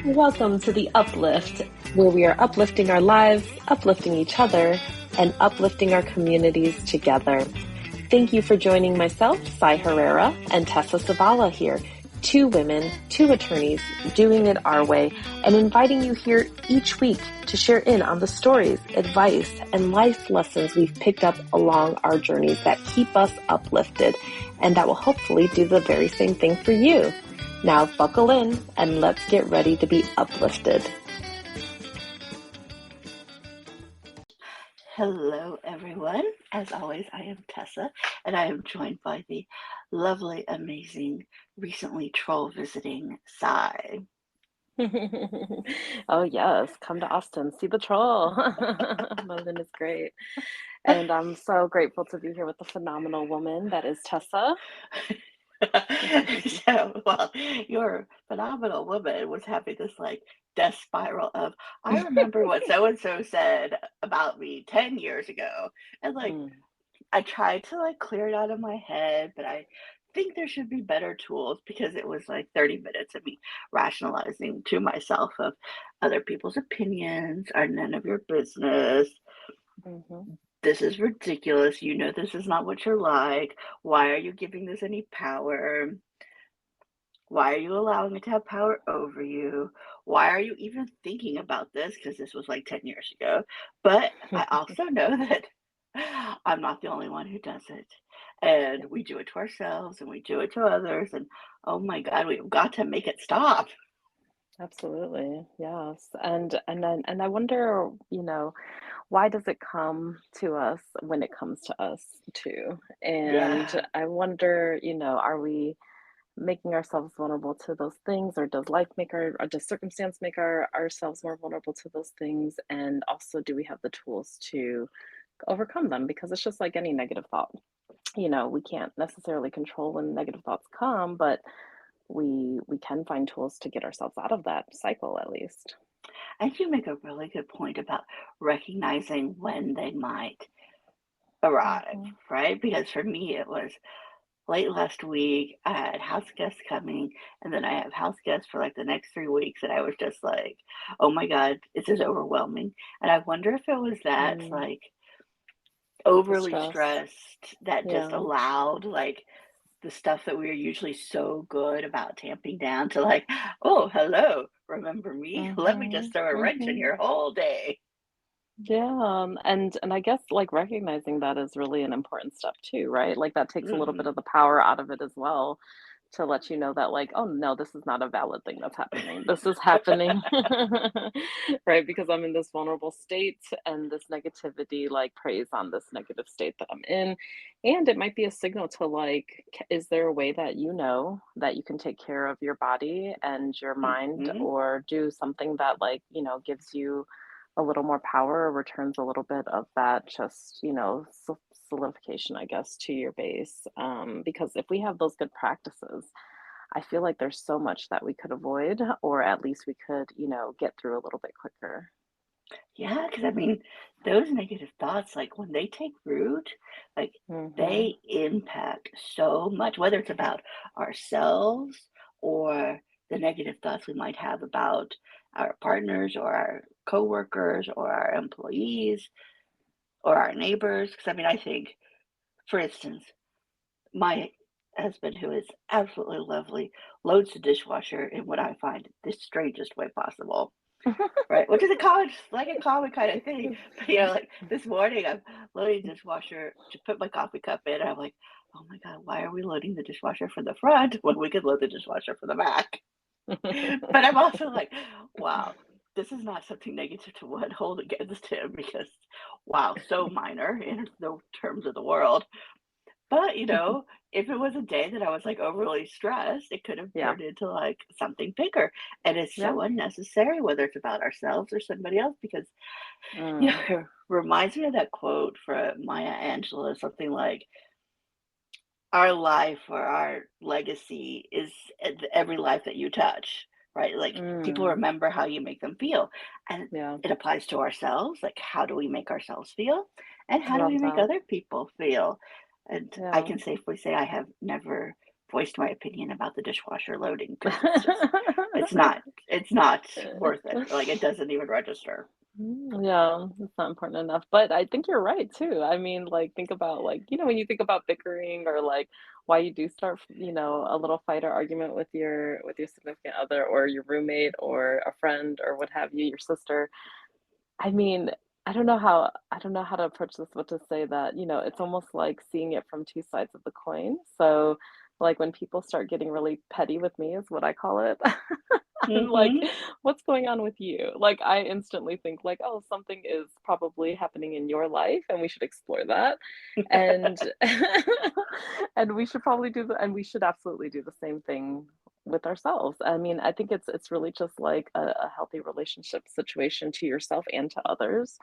Welcome to the Uplift, where we are uplifting our lives, uplifting each other, and uplifting our communities together. Thank you for joining myself, Cy Herrera, and Tessa Savala here, two women, two attorneys, doing it our way, and inviting you here each week to share in on the stories, advice, and life lessons we've picked up along our journeys that keep us uplifted, and that will hopefully do the very same thing for you. Now buckle in and let's get ready to be uplifted. Hello, everyone. As always, I am Tessa, and I am joined by the lovely, amazing, recently troll visiting Cy. Oh yes, come to Austin, see the troll. London is great. And I'm so grateful to be here with the phenomenal woman that is Tessa. Well, your phenomenal woman was having this death spiral of, I remember what so and so said about me 10 years ago. And I tried to clear it out of my head, but I think there should be better tools because it was 30 minutes of me rationalizing to myself of other people's opinions are none of your business. Mhm. This is ridiculous. You know, this is not what you're like. Why are you giving this any power? Why are you allowing it to have power over you? Why are you even thinking about this? Because this was 10 years ago. But I also know that I'm not the only one who does it. And we do it to ourselves and we do it to others. And oh my God, we've got to make it stop. Absolutely. Yes. And I wonder, why does it come to us when it comes to us too? And Yeah. I wonder, are we making ourselves vulnerable to those things, or does life make or does circumstance make ourselves more vulnerable to those things? And also, do we have the tools to overcome them? Because it's just like any negative thought. We can't necessarily control when negative thoughts come, but we can find tools to get ourselves out of that cycle at least. And you make a really good point about recognizing when they might arrive, Mhm. right? Because for me, it was late last week. I had house guests coming, and then I have house guests for the next 3 weeks. And I was just like, oh my God, this is overwhelming. And I wonder if it was that Mm, the overly stress. stressed that just Yeah. allowed the stuff that we are usually so good about tamping down to oh, hello, remember me? Let me just Mhm. throw a wrench in Mhm. your whole day. Yeah, and I guess, like, recognizing that is really an important step too, right? Like, that takes a little bit Mhm. of the power out of it as well to let you know that, like, "Oh, no, this is not a valid thing that's happening. This is happening." Right? Because I'm in this vulnerable state, and this negativity, like, preys on this negative state that I'm in, and it might be a signal to, like, is there a way that that you can take care of your body and your mind, Mhm. or do something that, like, gives you a little more power, or returns a little bit of that just, solidification, I guess, to your base. Because if we have those good practices, I feel like there's so much that we could avoid, or at least we could, get through a little bit quicker. Yeah, because I mean, those negative thoughts, when they take root, like Mhm. they impact so much, whether it's about ourselves or the negative thoughts we might have about our partners or our coworkers or our employees or our neighbors. Because I mean, I think, for instance, my husband, who is absolutely lovely, loads the dishwasher in what I find the strangest way possible. Right, which is a common kind of thing. But, this morning, I'm loading the dishwasher to put my coffee cup in, and I'm like, "Oh my god, why are we loading the dishwasher from the front when we could load the dishwasher from the back?" But I'm also like, "Wow, this is not something negative to what hold against him because, wow, so minor in the terms of the world." But, if it was a day that I was, overly stressed, it could have Yeah. turned into, something bigger, and it's Yeah. so unnecessary, whether it's about ourselves or somebody else, because, Mm. it reminds me of that quote from Maya Angelou, something like, "Our life or our legacy is every life that you touch," right? Like, people Mm. remember how you make them feel, and Yeah. it applies to ourselves, like, how do we make ourselves feel, and I how do we love make that. other people feel? And I Yeah. can safely say I have never voiced my opinion about the dishwasher loading because it's just it's not it's not worth it. Like, it doesn't even register. Yeah, it's not important enough. But I think you're right too. I mean, like, think about like, when you think about bickering or like why you do start, a little fight or argument with your significant other or your roommate or a friend or what have you, your sister. I mean, I don't know how to approach this, but to say that, it's almost like seeing it from two sides of the coin. So, like when people start getting really petty with me is what I call it. I'm like, Mhm. "What's going on with you?" Like, I instantly think like, "Oh, something is probably happening in your life, and we should explore that." And and we should probably and we should absolutely do the same thing with ourselves. I mean, I think it's really just like a healthy relationship situation to yourself and to others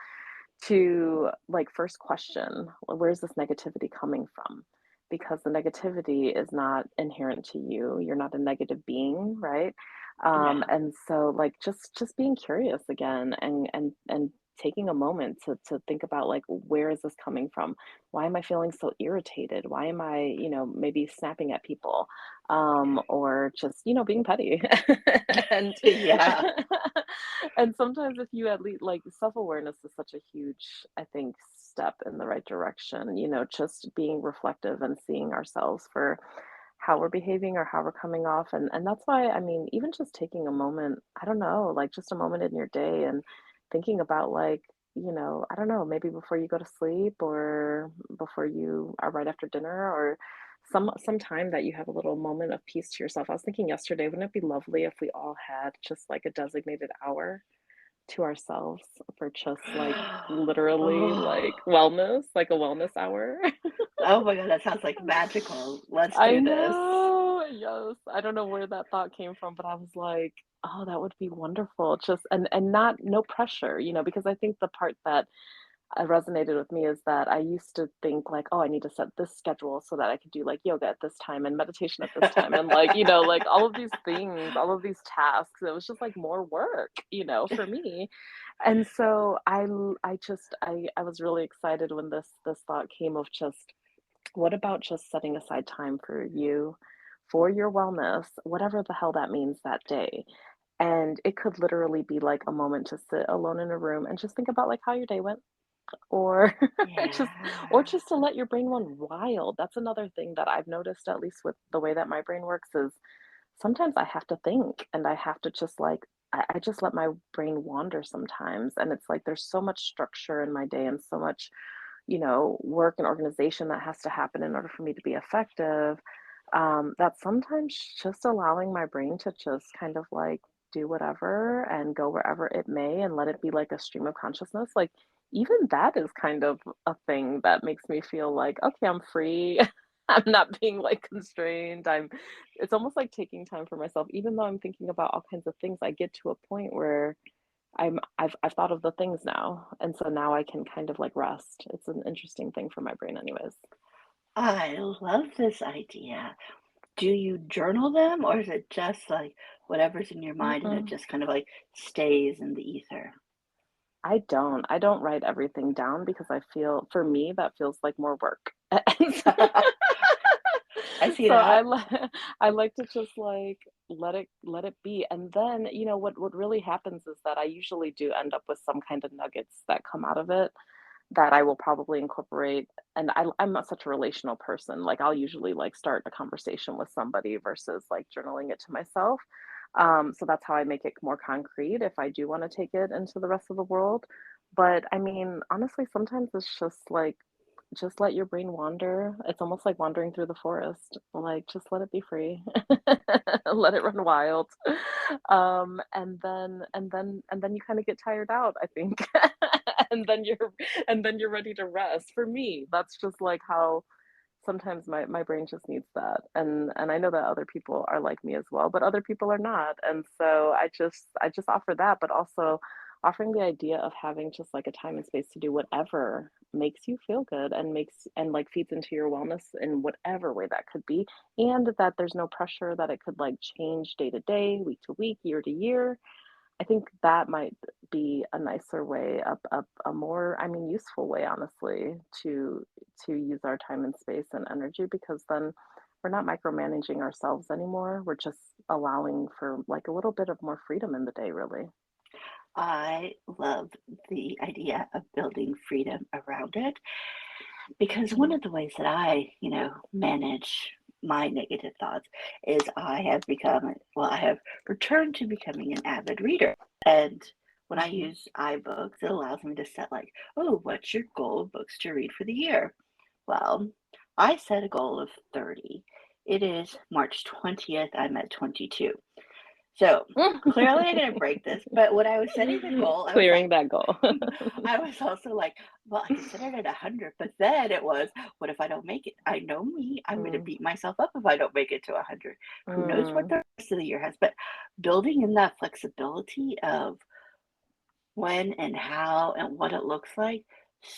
to like first question, "Well, where's this negativity coming from?" Because the negativity is not inherent to you. You're not a negative being, right? Yeah. And so like just being curious again and taking a moment to think about like where is this coming from? Why am I feeling so irritated? Why am I, maybe snapping at people? Or just, being petty. And Yeah. and sometimes if you at least like self-awareness is such a huge, I think, step in the right direction, just being reflective and seeing ourselves for how we're behaving or how we're coming off. And that's why, I mean, even just taking a moment, I don't know, like just a moment in your day and thinking about like, I don't know, maybe before you go to sleep or before you are right after dinner or some time that you have a little moment of peace to yourself. I was thinking yesterday, wouldn't it be lovely if we all had just like a designated hour to ourselves for just like literally Oh. like wellness, like a wellness hour? Oh my god, that sounds like magical. Let's I do this. know, yes. I don't know where that thought came from, but I was like, "Oh, that would be wonderful." Just and not no pressure, because I think the part that resonated with me is that I used to think like, "Oh, I need to set this schedule so that I could do like yoga at this time and meditation at this time," and like, like all of these things, all of these tasks. It was just like more work, for me. And so I was really excited when this thought came of just what about just setting aside time for you, for your wellness, whatever the hell that means that day. And it could literally be like a moment to sit alone in a room and just think about like how your day went or just or Yeah. just to let your brain run wild. That's another thing that I've noticed, at least with the way that my brain works, is sometimes I have to think and I have to just like I just let my brain wander sometimes. And it's like there's so much structure in my day and so much, work and organization that has to happen in order for me to be effective. That sometimes just allowing my brain to just kind of like do whatever and go wherever it may and let it be like a stream of consciousness. Like, even that is kind of a thing that makes me feel like, okay, I'm free. I'm not being like constrained. It's almost like taking time for myself. Even though I'm thinking about all kinds of things, I get to a point where I've thought of the things now, and so now I can kind of like rest. It's an interesting thing for my brain anyways. I love this idea. Do you journal them, or is it just like whatever's in your mind and it Mm-mm. just kind of like stays in the ether? I don't write everything down because I feel for me, that feels like more work. And so I see so that. I like to just, like, let it be, and then, what really happens is that I usually do end up with some kind of nuggets that come out of it that I will probably incorporate, and I'm not such a relational person, like, I'll usually, like, start a conversation with somebody versus, like, journaling it to myself, so that's how I make it more concrete if I do wanna take it into the rest of the world, but, I mean, honestly, sometimes it's just, like, just let your brain wander. It's almost like wandering through the forest, like, just let it be free. Let it run wild. And then you kinda get tired out, I think. And then you're ready to rest. For me, that's just, like, how sometimes my brain just needs that, and I know that other people are like me as well, but other people are not, and so I just offer that, but also offering the idea of having just, like, a time and space to do whatever makes you feel good and like, feeds into your wellness in whatever way that could be, and that there's no pressure that it could, like, change day to day, week to week, year to year. I think that might be a nicer way, a more, I mean, useful way, honestly, to use our time and space and energy because then we're not micromanaging ourselves anymore. We're just allowing for like a little bit of more freedom in the day, really. I love the idea of building freedom around it because one of the ways that I manage my negative thoughts is I have returned to becoming an avid reader. And when I Hmm. use iBooks, it allows me to set like, oh, what's your goal of books to read for the year? Well, I set a goal of 30. It is March 20th. I'm at 22. So clearly I didn't break this, but when I was setting the goal, I was like, Clearing that goal. I was also like, well, I could set it at 100, but then it was, what if I don't make it? I know me. I'm going to Mm, beat myself up if I don't make it to 100. Who knows what mm. the rest of the year has? But building in that flexibility of when and how and what it looks like,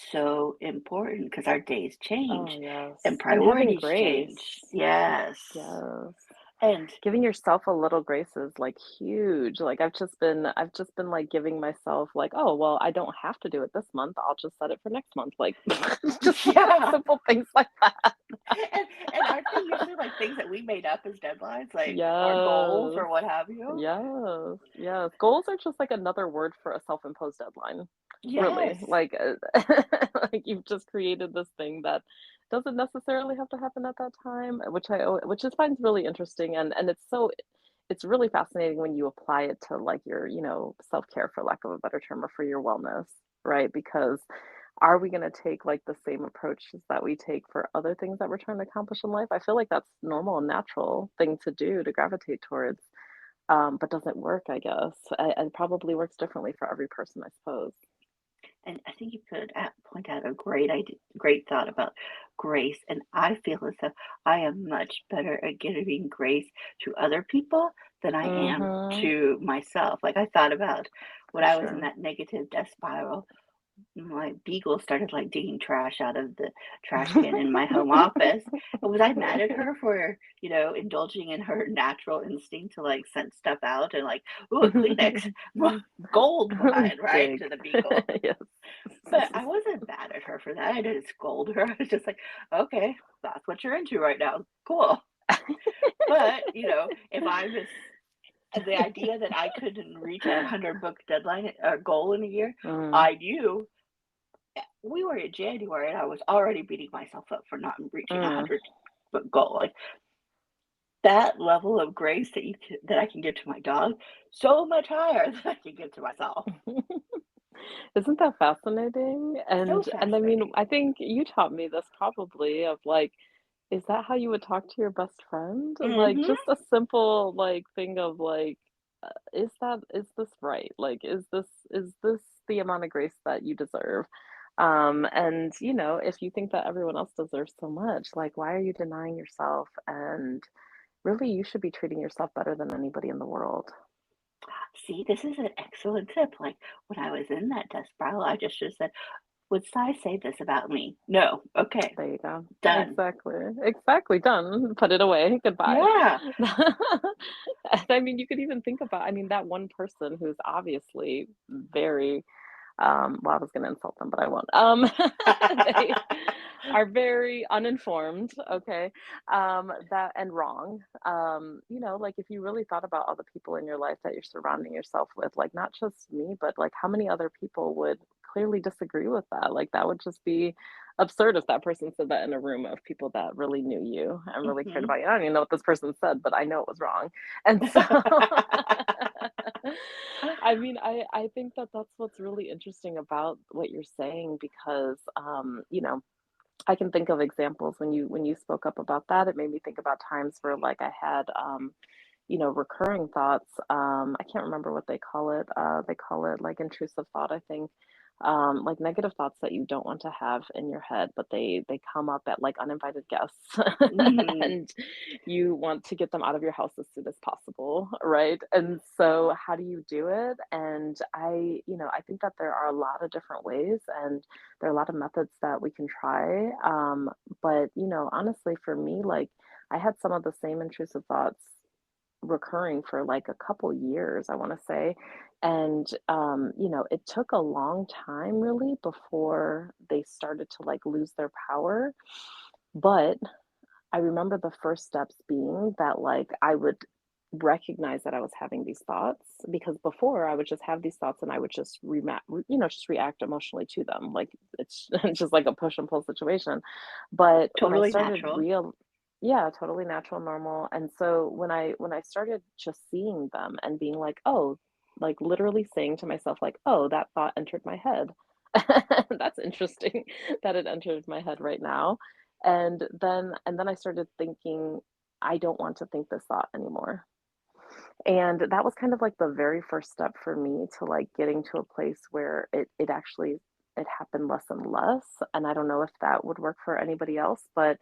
so important because our days Oh, change and yes. And having priorities change. grace. Yes. Yes. And Giving yourself a little grace is, like, huge. Like, I've just been, like, giving myself, like, "Oh, well, I don't have to do it this month. I'll just set it for next month." Like, just yeah. simple things like that. And aren't they usually like things that we made up as deadlines, like our goals Yes. or what have you? Yes. Yes. Goals are just, like, another word for a self-imposed deadline, really. Yes. Like, like, you've just created this thing that doesn't necessarily have to happen at that time, which I find really interesting, and it's really fascinating when you apply it to, like, your, self-care, for lack of a better term, or for your wellness, right? Because are we gonna take, like, the same approaches that we take for other things that we're trying to accomplish in life? I feel like that's normal and natural thing to do, to gravitate towards, but does it work, I guess? It probably works differently for every person, I suppose. And I think you could point out a great idea, great thought about grace. And I feel as if I am much better at giving grace to other people than I am Mhm. to myself. Like I thought about when For I was in sure. that negative death spiral. My beagle started like digging trash out of the trash can in my home office. And was I mad at her for indulging in her natural instinct to like scent stuff out and like, ooh, a Kleenex, gold mine, right? Dig. To the beagle. Yes. But I wasn't mad at her for that. I didn't scold her. I was just like, okay, that's what you're into right now. Cool. But if I was the idea that I couldn't reach a 100 book deadline or goal in a year, Mm, I knew we were in January and I was already beating myself up for not reaching a mm. 100 book goal. Like that level of grace that I can give to my dog, so much higher than I can give to myself. Isn't that fascinating? So And I mean, fascinating. I think you taught me this probably of like, is that how you would talk to your best friend? Like Hmm. just a simple like thing of like, is this right? Like, is this the amount of grace that you deserve? And if you think that everyone else deserves so much, like why are you denying yourself? And really, you should be treating yourself better than anybody in the world. See, this is an excellent tip. Like when I was in that death spiral, I just should have said, would Cy say this about me? No. Okay. There you go. Done. Exactly. Exactly. Done. Put it away. Goodbye. Yeah. And I mean, you could even think about, I mean, that one person who's obviously very, well, I was going to insult them, but I won't. They are very uninformed, okay? That and wrong. Like if you really thought about all the people in your life that you're surrounding yourself with, like not just me, but like how many other people would clearly disagree with that? Like that would just be absurd if that person said that in a room of people that really knew you and really cared Hmm. about you. I don't even know what this person said, but I know it was wrong. And so I mean, I think that that's what's really interesting about what you're saying because I can think of examples when you spoke up about that. It made me think about times where like I had recurring thoughts. I can't remember what they call it. They call it like intrusive thought, I think. Like negative thoughts that you don't want to have in your head, but they come up at like uninvited guests, Hmm. and you want to get them out of your house as soon as possible, right? And so, how do you do it? And I think that there are a lot of different ways, and there are a lot of methods that we can try. But honestly, for me, like I had some of the same intrusive thoughts recurring for like a couple years, I want to say. And it took a long time really before they started to like lose their power. But I remember the first steps being that, like, I would recognize that I was having these thoughts because before I would just have these thoughts and I would just just react emotionally to them. Like it's just like a push and pull situation. But when I Totally started natural. yeah, totally natural, normal. And so when I started just seeing them and being like, oh, like literally saying to myself, like, oh, that thought entered my head. That's interesting that it entered my head right now. And then I started thinking, I don't want to think this thought anymore. And that was kind of like the very first step for me to like getting to a place where it actually it happened less and less. And I don't know if that would work for anybody else, but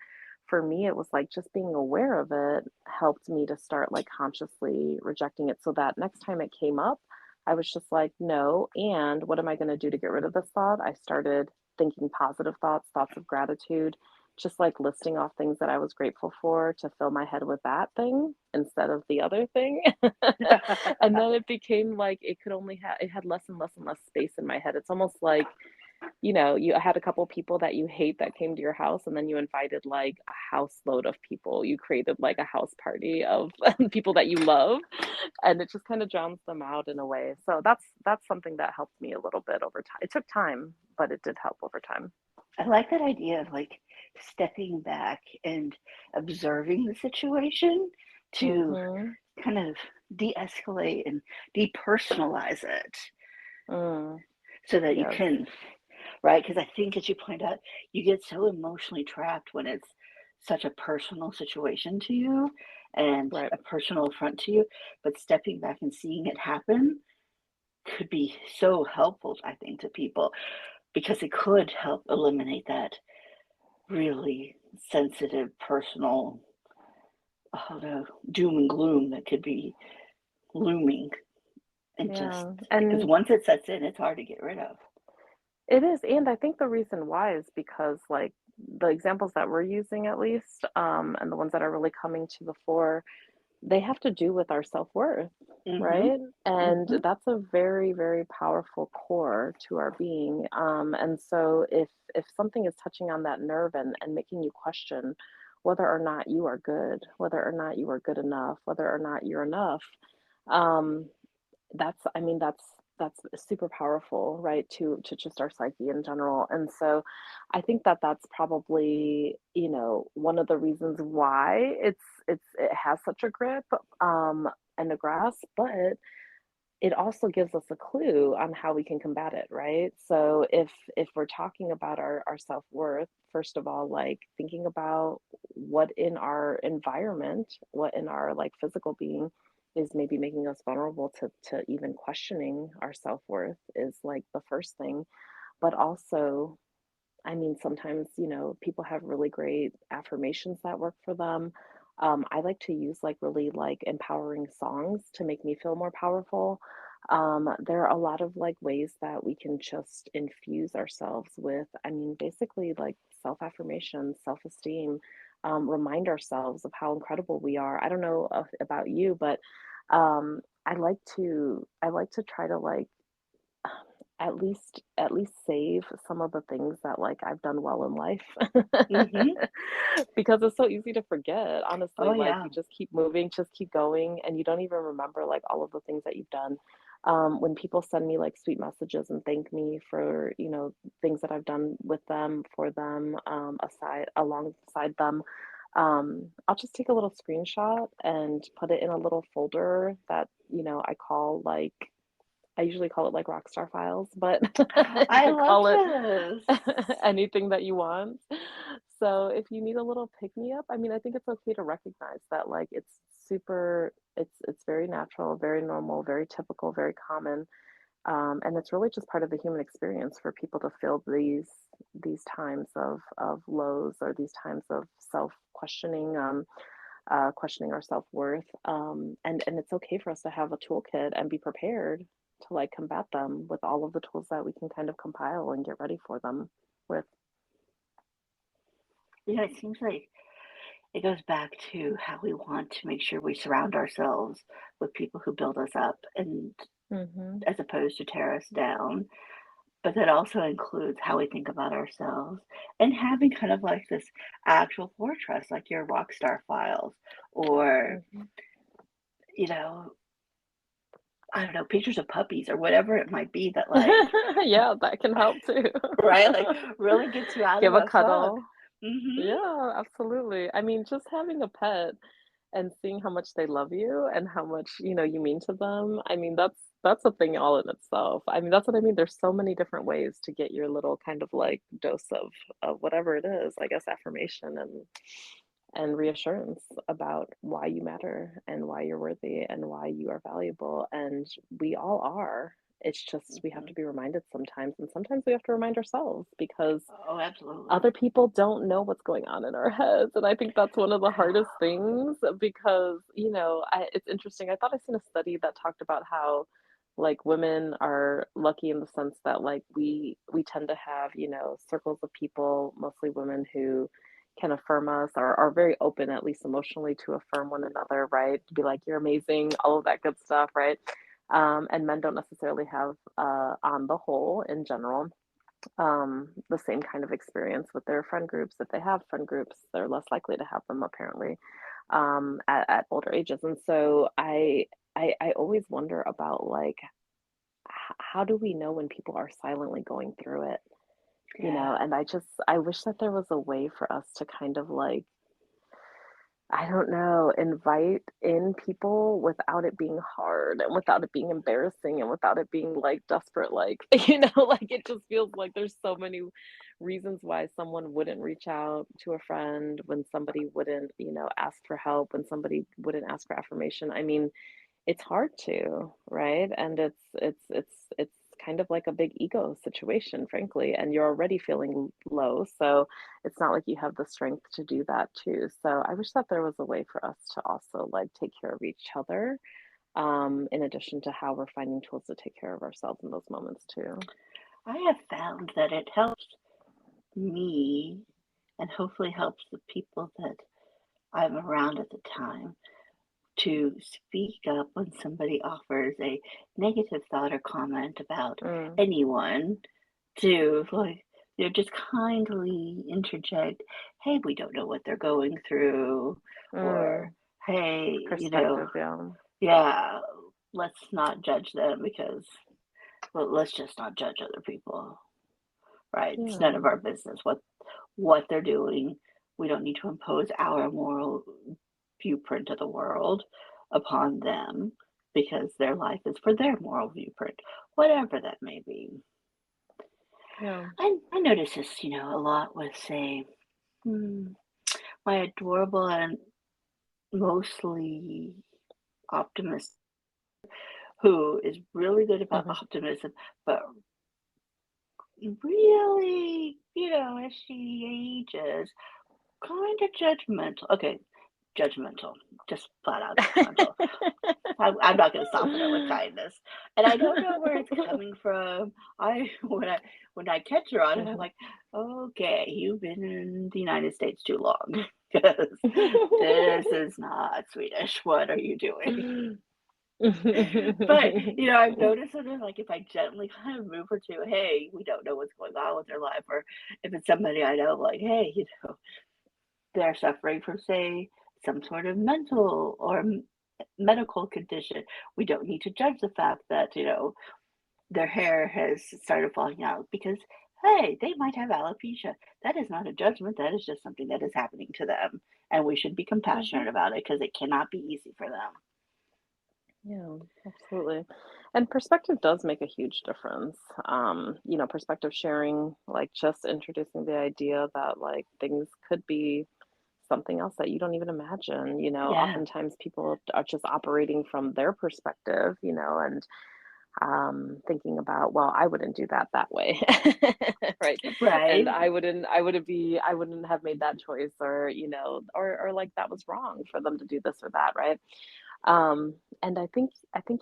for me it was like just being aware of it helped me to start like consciously rejecting it so that next time it came up, I was just like, no, and what am I going to do to get rid of this thought? I started thinking positive thoughts, thoughts of gratitude, just like listing off things that I was grateful for to fill my head with that thing instead of the other thing. And then it became like it could only have it had less and less and less space in my head. It's almost like, you had a couple people that you hate that came to your house and then you invited like a house load of people. You created like a house party of people that you love and it just kind of drowns them out in a way. So that's something that helped me a little bit over time. It took time, but it did help over time. I like that idea of like stepping back and observing the situation to Mhm. kind of de-escalate and depersonalize it Mm. so that you Yes. can, right? Because I think, as you point out, you get so emotionally trapped when it's such a personal situation to you and Right. a personal affront to you. But stepping back and seeing it happen could be so helpful, I think, to people because it could help eliminate that really sensitive, personal, the doom and gloom that could be looming. And just Yeah. because And once it sets in, it's hard to get rid of. it is, and I think the reason why is because, like, the examples that we're using at least, and the ones that are really coming to the fore, they have to do with our self-worth, Hmm. right? And Hmm. that's a very, very powerful core to our being. And so if something is touching on that nerve and making you question whether or not you are good, whether or not you are good enough, whether or not you're enough, um, that's super powerful, right, to just our psyche in general, and so I think that that's probably, one of the reasons why it has such a grip, and a grasp, but it also gives us a clue on how we can combat it, right? So if we're talking about our self-worth, first of all, like thinking about what in our environment, what in our like physical being is maybe making us vulnerable to even questioning our self-worth is like the first thing. But also I mean, sometimes, people have really great affirmations that work for them. I like to use like really like empowering songs to make me feel more powerful. There are a lot of like ways that we can just infuse ourselves with, I mean, basically like self-affirmation, self-esteem, remind ourselves of how incredible we are. I don't know about you, but I like to try to like at least save some of the things that, like, I've done well in life. Hmm. Because it's so easy to forget, Oh, honestly, like, yeah. you just keep moving, just keep going, and you don't even remember, like, all of the things that you've done. When people send me, like, sweet messages and thank me for, things that I've done with them, for them, alongside them, I'll just take a little screenshot and put it in a little folder that, I usually call it like rockstar files, but you I could love call it this. anything that you want. So if you need a little pick me up, I mean, I think it's okay to recognize that like it's very natural, very normal, very typical, very common. And it's really just part of the human experience for people to feel these times of lows or these times of self questioning. Questioning our self-worth. And it's okay for us to have a toolkit and be prepared to like combat them with all of the tools that we can kind of compile and get ready for them with. It seems like it goes back to how we want to make sure we surround ourselves with people who build us up and Hmm. as opposed to tear us down. but that also includes how we think about ourselves and having kind of like this actual fortress, like your rock star files, or, Mhm. you know, I don't know, pictures of puppies or whatever it might be that like, Yeah, that can help too. right? Like really gets you out of Give a that fog. cuddle. Mhm. Yeah, absolutely. I mean, just having a pet and seeing how much they love you and how much, you mean to them, I mean, that's a thing all in itself. I mean, that's what I mean, there's so many different ways to get your little kind of, like, dose of whatever it is, I guess, affirmation and reassurance about why you matter and why you're worthy and why you are valuable, and we all are. It's just we have Mhm. to be reminded sometimes, and sometimes we have to remind ourselves because Oh, absolutely. other people don't know what's going on in our heads, and I think that's one of the hardest things because, it's interesting. I thought I seen a study that talked about how, like, women are lucky in the sense that, like, we tend to have, circles of people, mostly women, who can affirm us or are very open, at least emotionally, to affirm one another, right? To be like, "You're amazing," all of that good stuff, right? And men don't necessarily have, on the whole, in general, the same kind of experience with their friend groups. If they have friend groups, they're less likely to have them apparently at older ages. And so I always wonder about like how do we know when people are silently going through it, Yeah. and I wish that there was a way for us to kind of like I don't know, invite in people without it being hard and without it being embarrassing and without it being, like, desperate, like, like, it just feels like there's so many reasons why someone wouldn't reach out to a friend, when somebody wouldn't, ask for help, when somebody wouldn't ask for affirmation. I mean, it's hard to, right? And it's kind of like a big ego situation, frankly, and you're already feeling low, so it's not like you have the strength to do that too. So I wish that there was a way for us to also like take care of each other, in addition to how we're finding tools to take care of ourselves in those moments too. I have found that it helps me and hopefully helps the people that I'm around at the time to speak up when somebody offers a negative thought or comment about Mm, anyone, to like, just kindly interject, hey, we don't know what they're going through, or mm, hey, perspective, yeah. yeah, let's not judge them because, well, let's just not judge other people, right? It's none of Yeah. our business what they're doing. We don't need to impose our moral viewprint of the world upon them because their life is for their moral viewprint, whatever that may be. Yeah. I notice this, a lot with, say, hmm, my adorable and mostly optimist, who is really good about Mhm. optimism, but really, as she ages, kind of judgmental. Okay, judgmental, just flat out judgmental. I'm not going to soften it with kindness, and I don't know where it's coming from. I when I catch her on it, I'm Mhm. like, okay, you've been in the United States too long because this is not Swedish. What are you doing? But I've noticed sort of like if I gently kind of move her to, hey, we don't know what's going on with their life, or if it's somebody I know, like, hey, they're suffering from, say, some sort of mental or medical condition. We don't need to judge the fact that, their hair has started falling out because, hey, they might have alopecia. That is not a judgment. That is just something that is happening to them. And we should be compassionate Mhm. about it because it cannot be easy for them. Yeah, absolutely. And perspective does make a huge difference. Perspective sharing, like just introducing the idea that like things could be something else that you don't even imagine. Yeah. Oftentimes people are just operating from their perspective, and thinking about, well, I wouldn't do that way, right? And Right. I wouldn't have made that choice, or or like that was wrong for them to do this or that, right? And I think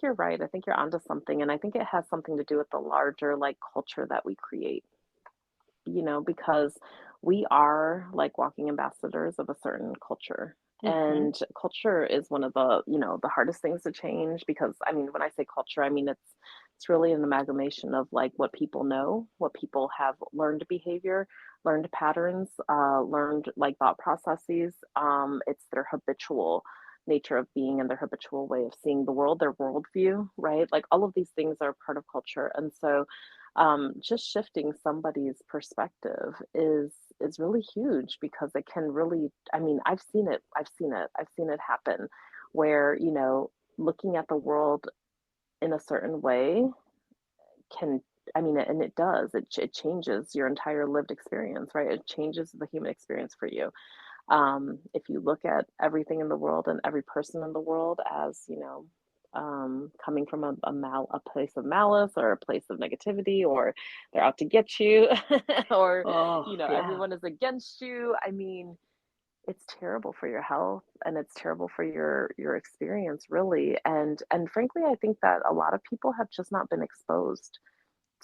you're right. I think you're onto something, and I think it has something to do with the larger like culture that we create, because we are like walking ambassadors of a certain culture. Hmm. And culture is one of the hardest things to change because I mean, when I say culture, I mean it's it's really an amalgamation of like what people know, what people have learned behavior, learned patterns, learned like thought processes. It's their habitual nature of being and their habitual way of seeing the world, their worldview, right? Like all of these things are part of culture. And so just shifting somebody's perspective is really huge because it can really, I mean, I've seen it happen where, you know, looking at the world in a certain way can, I mean, and it does, it changes your entire lived experience, right? It changes the human experience for you. If you look at everything in the world and every person in the world as, you know, coming from a place of malice or a place of negativity, or they're out to get you, or, Oh, you know, yeah. everyone is against you. I mean, it's terrible for your health and it's terrible for your experience really. And frankly, I think that a lot of people have just not been exposed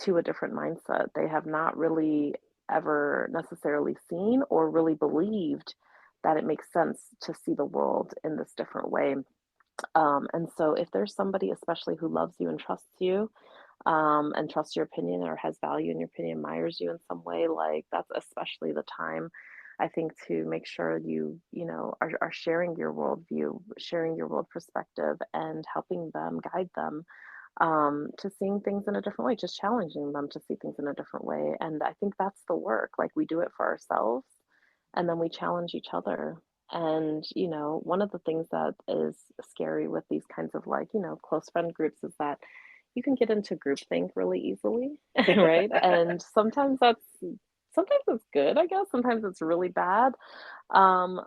to a different mindset. They have not really ever necessarily seen or really believed that it makes sense to see the world in this different way. And so, if there's somebody, especially who loves you and trusts you, and trusts your opinion or has value in your opinion, admires you in some way, like that's especially the time, I think, to make sure you know, are sharing your worldview, sharing your world perspective, and helping them, guide them to seeing things in a different way, just challenging them to see things in a different way. And I think that's the work. Like we do it for ourselves and then we challenge each other. And, you know, one of the things that is scary with these kinds of like, you know, close friend groups is that you can get into groupthink really easily, right? And sometimes it's good, I guess. Sometimes it's really bad. Um,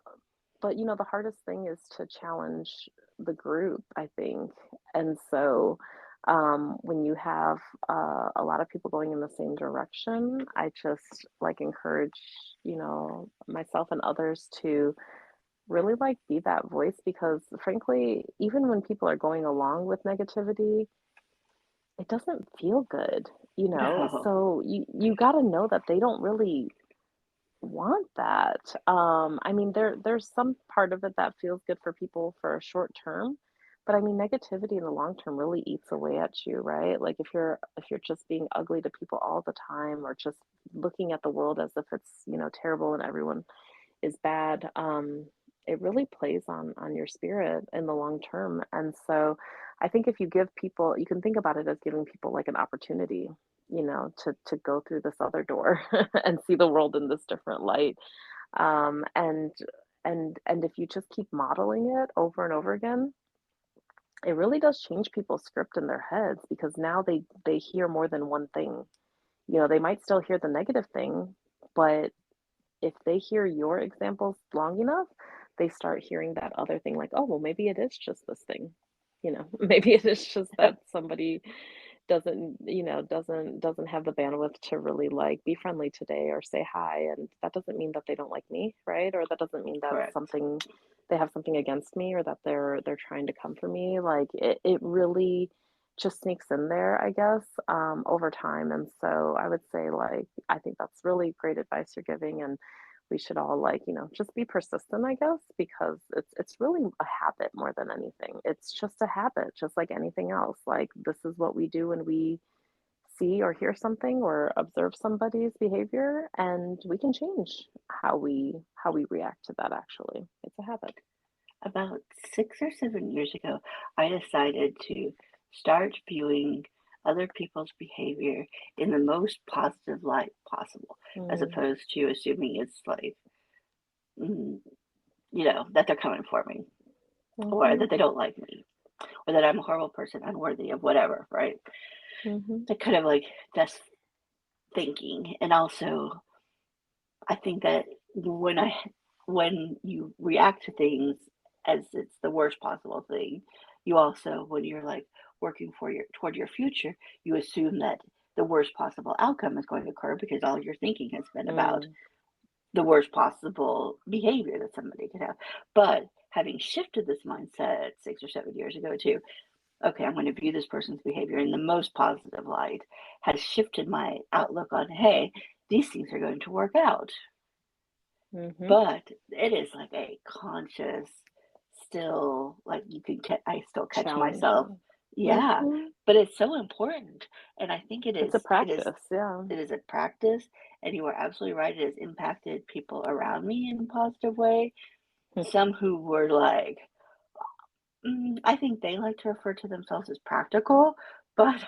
but you know, the hardest thing is to challenge the group, I think. And so when you have a lot of people going in the same direction, I just like encourage, you know, myself and others to really like be that voice because frankly, even when people are going along with negativity, it doesn't feel good, you know? No, So you got to know that they don't really want that. I mean, there's some part of it that feels good for people for a short term, but I mean, negativity in the long term really eats away at you, right? Like if you're just being ugly to people all the time or just looking at the world as if it's, you know, terrible and everyone is bad, it really plays on your spirit in the long term. And so I think if you give people, you can think about it as giving people like an opportunity, you know, to go through this other door and see the world in this different light. Um, and and if you just keep modeling it over and over again, it really does change people's script in their heads because now they hear more than one thing. You know, they might still hear the negative thing, but if they hear your examples long enough, they start hearing that other thing like, oh, well, maybe it is just this thing. You know, maybe it is just that somebody doesn't, you know, doesn't have the bandwidth to really like be friendly today or say hi. And that doesn't mean that they don't like me, right? Or that doesn't mean that correct. something they have something against me or that they're trying to come for me. Like it really just sneaks in there, I guess, over time. And so I would say like I think that's really great advice you're giving and we should all like, you know, just be persistent, I guess, because it's really a habit more than anything. It's just a habit, just like anything else. Like this is what we do when we see or hear something or observe somebody's behavior and we can change how we react to that actually. It's a habit. About 6 or 7 years ago, I decided to start viewing other people's behavior in the most positive light possible, as Mm, opposed to assuming it's like, mm, you know, that they're coming for me, or mhm, that they don't like me, or that I'm a horrible person, unworthy of whatever, right? mhm, That kind of like that's thinking. And also, I think that when you react to things as it's the worst possible thing, you also when you're like working for your toward your future, you assume that the worst possible outcome is going to occur because all your thinking has been about mm, the worst possible behavior that somebody could have. But having shifted this mindset 6 or 7 years ago to, okay, I'm going to view this person's behavior in the most positive light, has shifted my outlook on, hey, these things are going to work out. mhm. But it is like a conscious, still like I still catch myself. Challenging. Yeah, Mhm. but it's so important, and I think It's a practice, yeah. it is a practice, and you are absolutely right, it has impacted people around me in a positive way. Some who were like, I think they like to refer to themselves as practical, but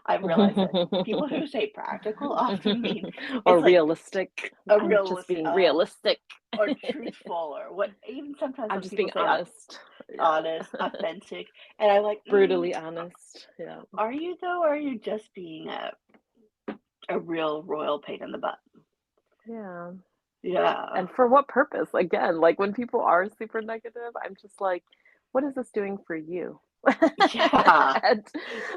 I've realized that people who say practical often mean Or it's like realistic. a I'm just realist being realistic. or truthful or what even sometimes I'm when just people being say honest. Yeah. honest, authentic, and I'm like, Brutally honest. Yeah. are you though, or are you just being a real royal pain in the butt? Yeah. Yeah. And for what purpose? Again, like when people are super negative, I'm just like, what is this doing for you? Yeah. And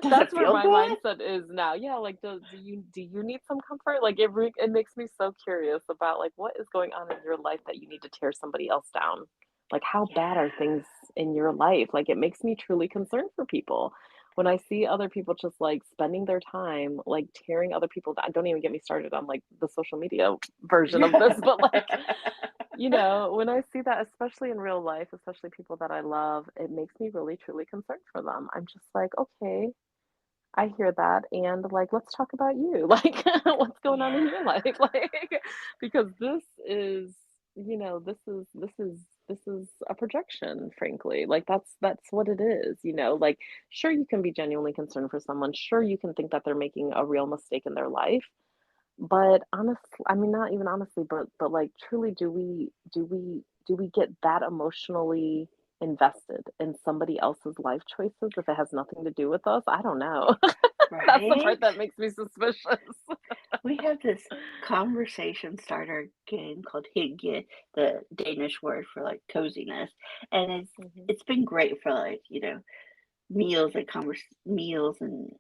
Does it that's where feel my good? mindset is now. Yeah, like do you need some comfort? Like it makes me so curious about like what is going on in your life that you need to tear somebody else down. Like how bad are Yeah. things in your life? Like it makes me truly concerned for people. When I see other people just like spending their time like tearing other people down, don't even get me started on like the social media version of this, but like when I see that, especially in real life, especially people that I love, it makes me really truly concerned for them. I'm just like, okay, I hear that, and like, let's talk about you. Like, what's going on in your Yeah. life? Like, because this is a projection, frankly. Like, that's what it is. Like, sure, you can be genuinely concerned for someone. Sure, you can think that they're making a real mistake in their life. But honestly, I mean, not even honestly, but like truly, do we get that emotionally invested in somebody else's life choices if it has nothing to do with us? I don't know. That's the part Right? that makes me suspicious. We have this conversation starter game called hygge, the Danish word for like coziness, and Mhm, it's been great for like, meals and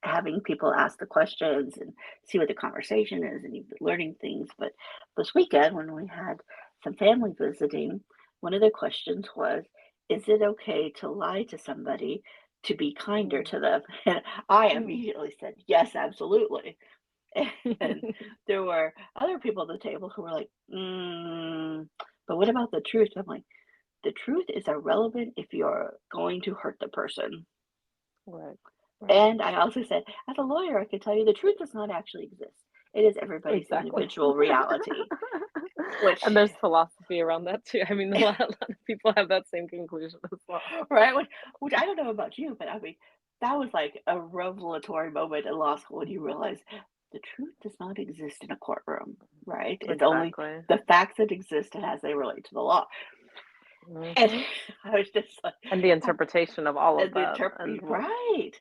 having people ask the questions and see what the conversation is and you've been learning things. But this weekend when we had some family visiting, one of the questions was, is it okay to lie to somebody to be kinder mm, to them? And I mm. immediately said, yes, absolutely. And there were other people at the table who were like, but what about the truth? I'm like, the truth is irrelevant if you're going to hurt the person. Right, right. And I also said, as a lawyer, I can tell you the truth does not actually exist. It is everybody's Exactly. individual reality, which, And there's philosophy around that too. I mean, a lot of people have that same conclusion as well. right? Which I don't know about you, but I mean, that was like a revelatory moment in law school when you realize the truth does not exist in a courtroom, right? It's only Exactly. the facts that exist and as they relate to the law. And Mhm. I was just like, And the interpretation of all of and the that and what right.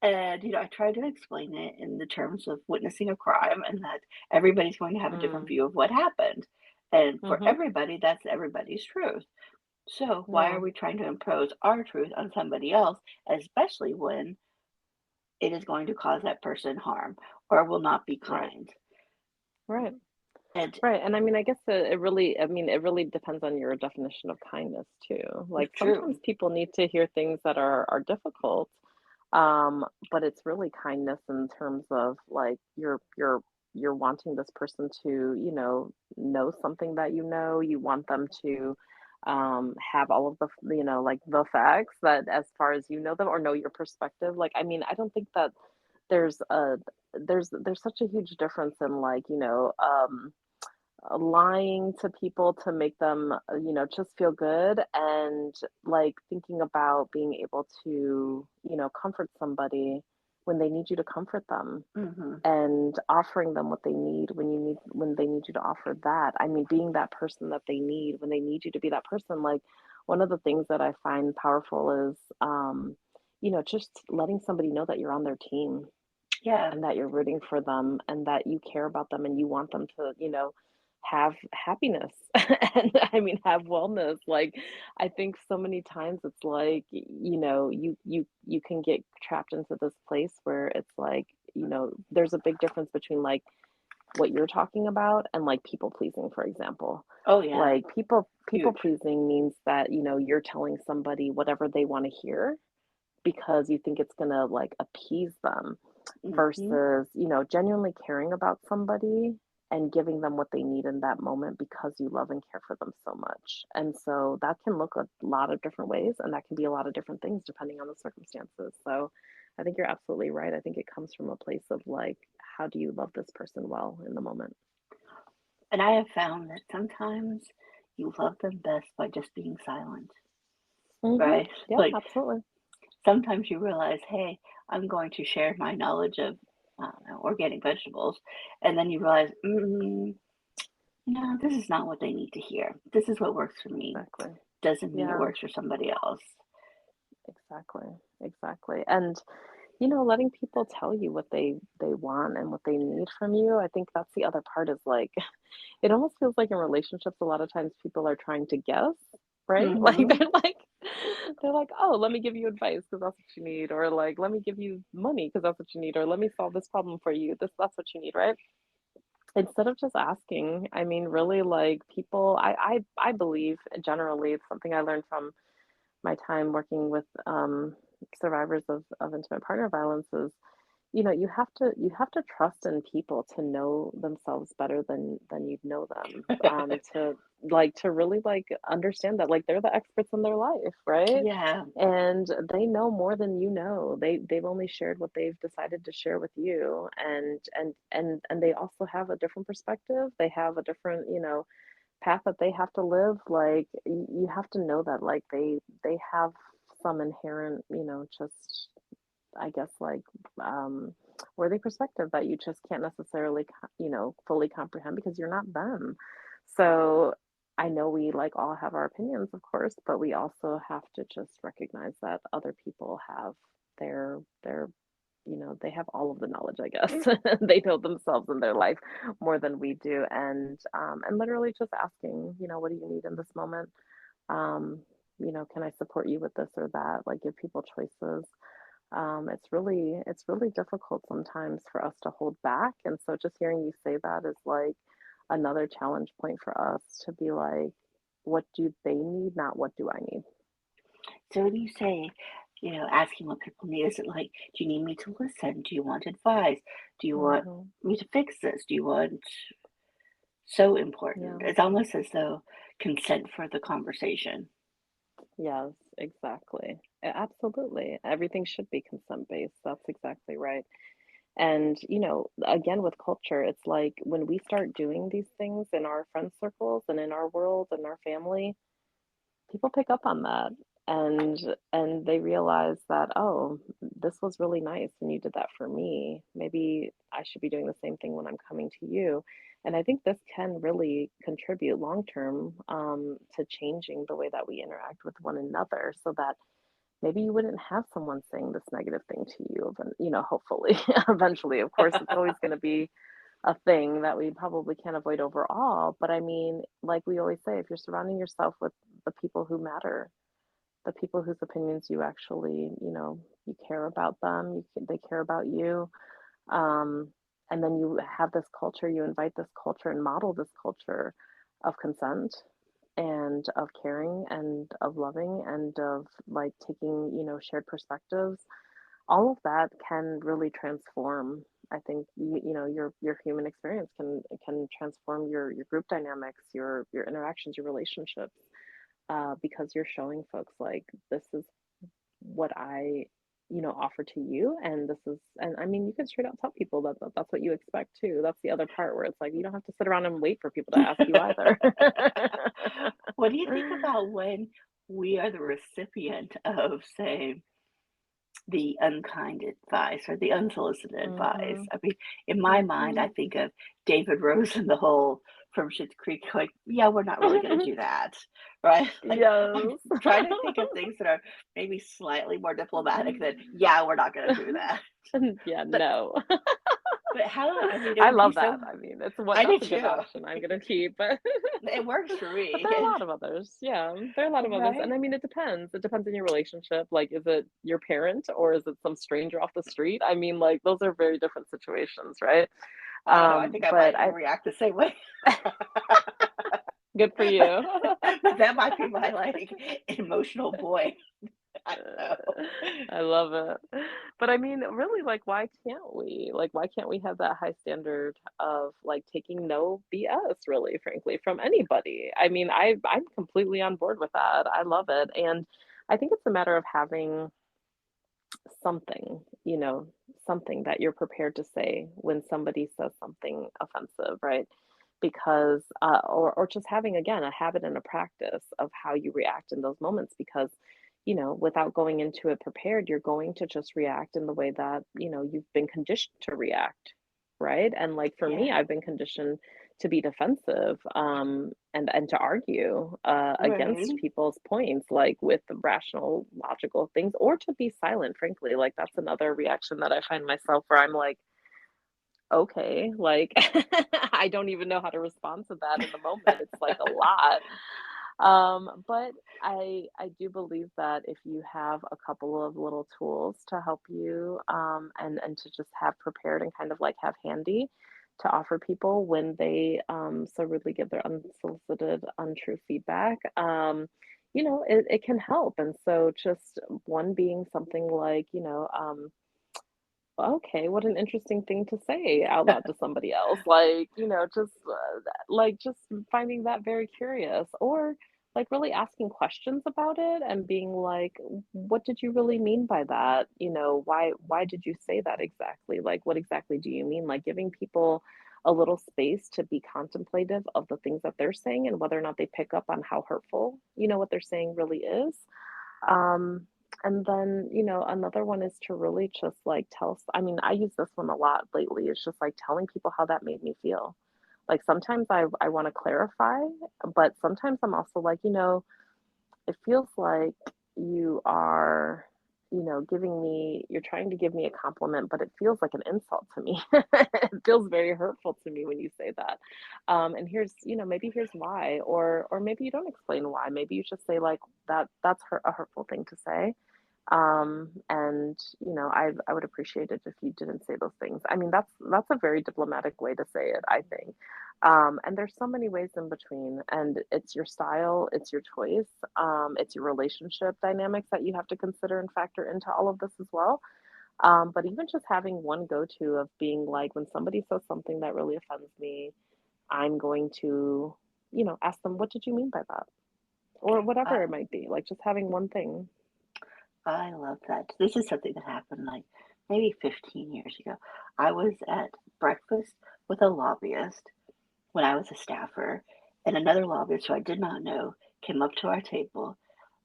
And, I tried to explain it in the terms of witnessing a crime and that everybody's going to have a different mm, view of what happened. And for mhm, everybody, that's everybody's truth. So why are yeah, we trying to impose our truth on somebody else, especially when it is going to cause that person harm or will not be right, kind? right, And right, and I mean, I guess it really depends on your definition of kindness too. Like, sometimes true. people need to hear things that are difficult, but it's really kindness in terms of, like, you're wanting this person to, know something that you want them to, have all of like, the facts that as far as you know them or know your perspective. Like, I mean, I don't think that there's a there's such a huge difference in, like, lying to people to make them, just feel good and like thinking about being able to, comfort somebody when they need you to comfort them Hmm. and offering them what they need when they need you to offer that. I mean, being that person that they need when they need you to be that person. Like one of the things that I find powerful is, just letting somebody know that you're on their team Yeah. and that you're rooting for them and that you care about them and you want them to, have happiness and I mean have wellness. Like I think so many times it's like, you can get trapped into this place where it's like, there's a big difference between like what you're talking about and like people pleasing, for example. Oh, yeah. Like people Huge. pleasing means that, you're telling somebody whatever they want to hear because you think it's gonna like appease them Hmm. versus, genuinely caring about somebody and giving them what they need in that moment because you love and care for them so much. And so that can look a lot of different ways, and that can be a lot of different things depending on the circumstances. So I think you're absolutely right. I think it comes from a place of like, how do you love this person well in the moment? And I have found that sometimes you love them best by just being silent, right? Yeah, Like absolutely. sometimes you realize, hey, I'm going to share my knowledge of, I don't know, organic vegetables, and then you realize, no, this is not what they need to hear. This is what works for me. Exactly. Doesn't mean it Yeah, works for somebody else. exactly. Exactly. And letting people tell you what they want and what they need from you. I think that's the other part is like it almost feels like in relationships a lot of times people are trying to guess, right? Like Hmm. they're like, "Oh, let me give you advice because that's what you need," or like, "Let me give you money because that's what you need," or "Let me solve this problem for you. That's what you need," right? Instead of just asking, I mean, really like people I believe generally it's something I learned from my time working with survivors of intimate partner violence is you have to trust in people to know themselves better than you'd know them. To really like understand that like they're the experts in their life, right? Yeah. And they know more than you know. They've only shared what they've decided to share with you, and they also have a different perspective. They have a different, path that they have to live. Like you have to know that like they have some inherent, just I guess like um worthy perspective that you just can't necessarily fully comprehend because you're not them. So I know we like all have our opinions, of course, but we also have to just recognize that other people have their they have all of the knowledge, I guess. They know themselves and their life more than we do, and literally just asking, what do you need in this moment? um can I support you with this or that? Like give people choices. It's really difficult sometimes for us to hold back. And so just hearing you say that is like another challenge point for us to be like, what do they need, not what do I need? So when you say, asking what people need, is it like, do you need me to listen? Do you want advice? Do you want Hmm. me to fix this? Do you want so Yeah. important? It's almost as though consent for the conversation. Yes, exactly. Absolutely. Everything should be consent based. That's exactly right. And, again, with culture, it's like when we start doing these things in our friend circles and in our world and our family, people pick up on that, and they realize that, oh, this was really nice and you did that for me, maybe I should be doing the same thing when I'm coming to you. And I think this can really contribute long term, to changing the way that we interact with one another, so that maybe you wouldn't have someone saying this negative thing to you, and hopefully eventually, of course, it's always going to be a thing that we probably can't avoid overall. But I mean, like we always say, if you're surrounding yourself with the people who matter, the people whose opinions you actually, you care about them, they care about you, um, and then you have this culture, you invite this culture and model this culture of consent and of caring and of loving and of like taking, shared perspectives. All of that can really transform. I think your human experience can transform your group dynamics, your interactions, your relationships, because you're showing folks like this is what I offer to you, and this is, and I mean you can straight out tell people that's what you expect too. That's the other part where it's like you don't have to sit around and wait for people to ask you either. What do you think about when we are the recipient of, say, the unkind advice or the unsolicited advice? Mhm. I mean, in my mind, I Mhm. think of David Rose and the whole from Schitt's Creek, like, yeah, we're not really going to do that, right? Like, I'm Yes. trying to think of things that are maybe slightly more diplomatic than, yeah, we're not going to do that. Yeah, But no. how? I mean, it I would be love so. that. I mean, I do that's a good too. option I'm gonna keep, but It works for but me, there are a and lot of others. Yeah, there are a lot of others, and right. I mean, it depends. It depends on your relationship. Like, is it your parent or is it some stranger off the street? I mean, like, those are very different situations, right? I don't know. I think I But might I react the same way. good for you. But that might be my like emotional boy. I know. I love it. But I mean, really, like, why can't we? Like, why can't we have that high standard of like taking no BS, really, frankly, from anybody? I mean, I'm completely on board with that. I love it. And I think it's a matter of having something, something that you're prepared to say when somebody says something offensive, right? Because, or just having, again, a habit and a practice of how you react in those moments, because, without going into it prepared, you're going to just react in the way that, you've been conditioned to react, right? And like for me, Yeah, I've been conditioned to be defensive, and to argue against right. people's points, like with the rational, logical things, or to be silent, frankly. Like that's another reaction that I find myself where I'm like, okay, like I don't even know how to respond to that in the moment. It's like a lot. But I do believe that if you have a couple of little tools to help you, and to just have prepared and kind of like have handy to offer people when they so rudely give their unsolicited, untrue feedback, it can help. And so just one being something like, okay, what an interesting thing to say out loud to somebody else. Like, just finding that very curious, or like really asking questions about it and being like, what did you really mean by that? Why did you say that exactly? Like, what exactly do you mean? Like giving people a little space to be contemplative of the things that they're saying and whether or not they pick up on how hurtful, what they're saying really is. Um, and then, another one is to really just like I mean, I use this one a lot lately. It's just like telling people how that made me feel. Like sometimes I want to clarify, but sometimes I'm also like, it feels like you are, you're trying to give me a compliment, but it feels like an insult to me. It feels very hurtful to me when you say that. And here's, maybe here's why, or maybe you don't explain why. Maybe you just say like that's a hurtful thing to say. And I would appreciate it if you didn't say those things. I mean, that's a very diplomatic way to say it, I think. And there's so many ways in between, and it's your style, it's your choice, it's your relationship dynamics that you have to consider and factor into all of this as well. But even just having one go-to of being like, when somebody says something that really offends me, I'm going to, ask them, what did you mean by that? Or whatever I, it might be, like just having one thing. I love that. This is something that happened like maybe 15 years ago. I was at breakfast with a lobbyist when I was a staffer, and another lobbyist who I did not know came up to our table,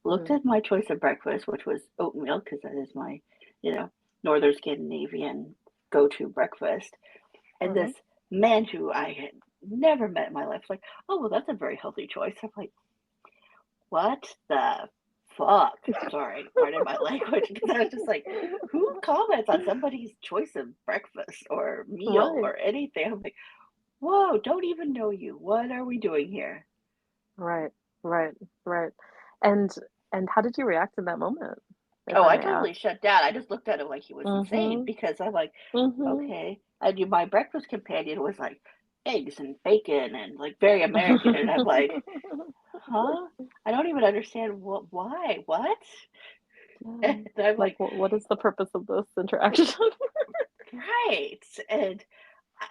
looked Mhm. at my choice of breakfast, which was oatmeal, because that is my, you know, Northern Scandinavian go-to breakfast. And this Mhm. man who I had never met in my life was like, "Oh, well, that's a very healthy choice." I'm like, "What the fuck?" Sorry, pardon my language, because I was just like, "Who comments on somebody's choice of breakfast or meal Right, or anything?" I'm like, "Whoa, don't even know you. What are we doing here?" right, right, right. And and how did you react in that moment, if Oh, I I may totally ask? shut down. I just looked at him like he was insane Mhm. because I'm like, Mhm. okay. And my breakfast companion was like eggs and bacon and like very American. And I'm like, huh? I don't even understand why, what? Yeah. And I'm Like, like, what is the purpose of this interaction? right. And I,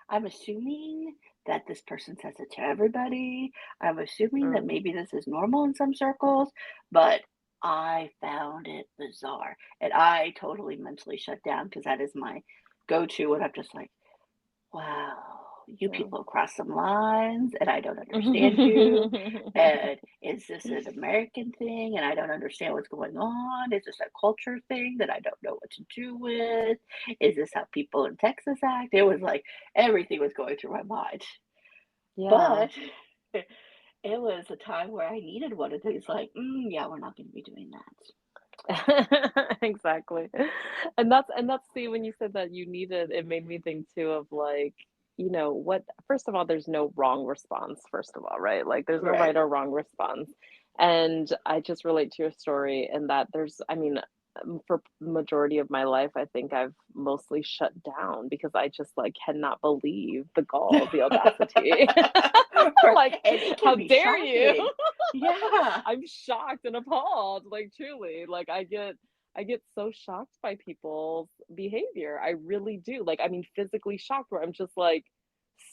I'm assuming that this person says it to everybody. I'm assuming that Mm. maybe this is normal in some circles, but I found it bizarre. And I totally mentally shut down because that is my go to when I'm just like, wow, you Yeah. people cross some lines and I don't understand you. And is this an American thing and I don't understand what's going on? Is this a culture thing that I don't know what to do with? Is this how people in Texas act? It was like everything was going through my mind. Yeah. But it was a time where I needed one of these, like, yeah, we're not going to be doing that. Exactly. And that's see, when you said that you needed, it made me think too of like, what first of all, there's no wrong response, first of all, right? Like there's no right Right. or wrong response. And I just relate to your story in that there's, I mean, for majority of my life, I think I've mostly shut down because I just like cannot believe the gall, the audacity. Right, Like, and it how can be dare you? shocking. Yeah. I'm shocked and appalled, like truly. Like I get so shocked by people's behavior. I really do. Like, I mean, physically shocked where I'm just like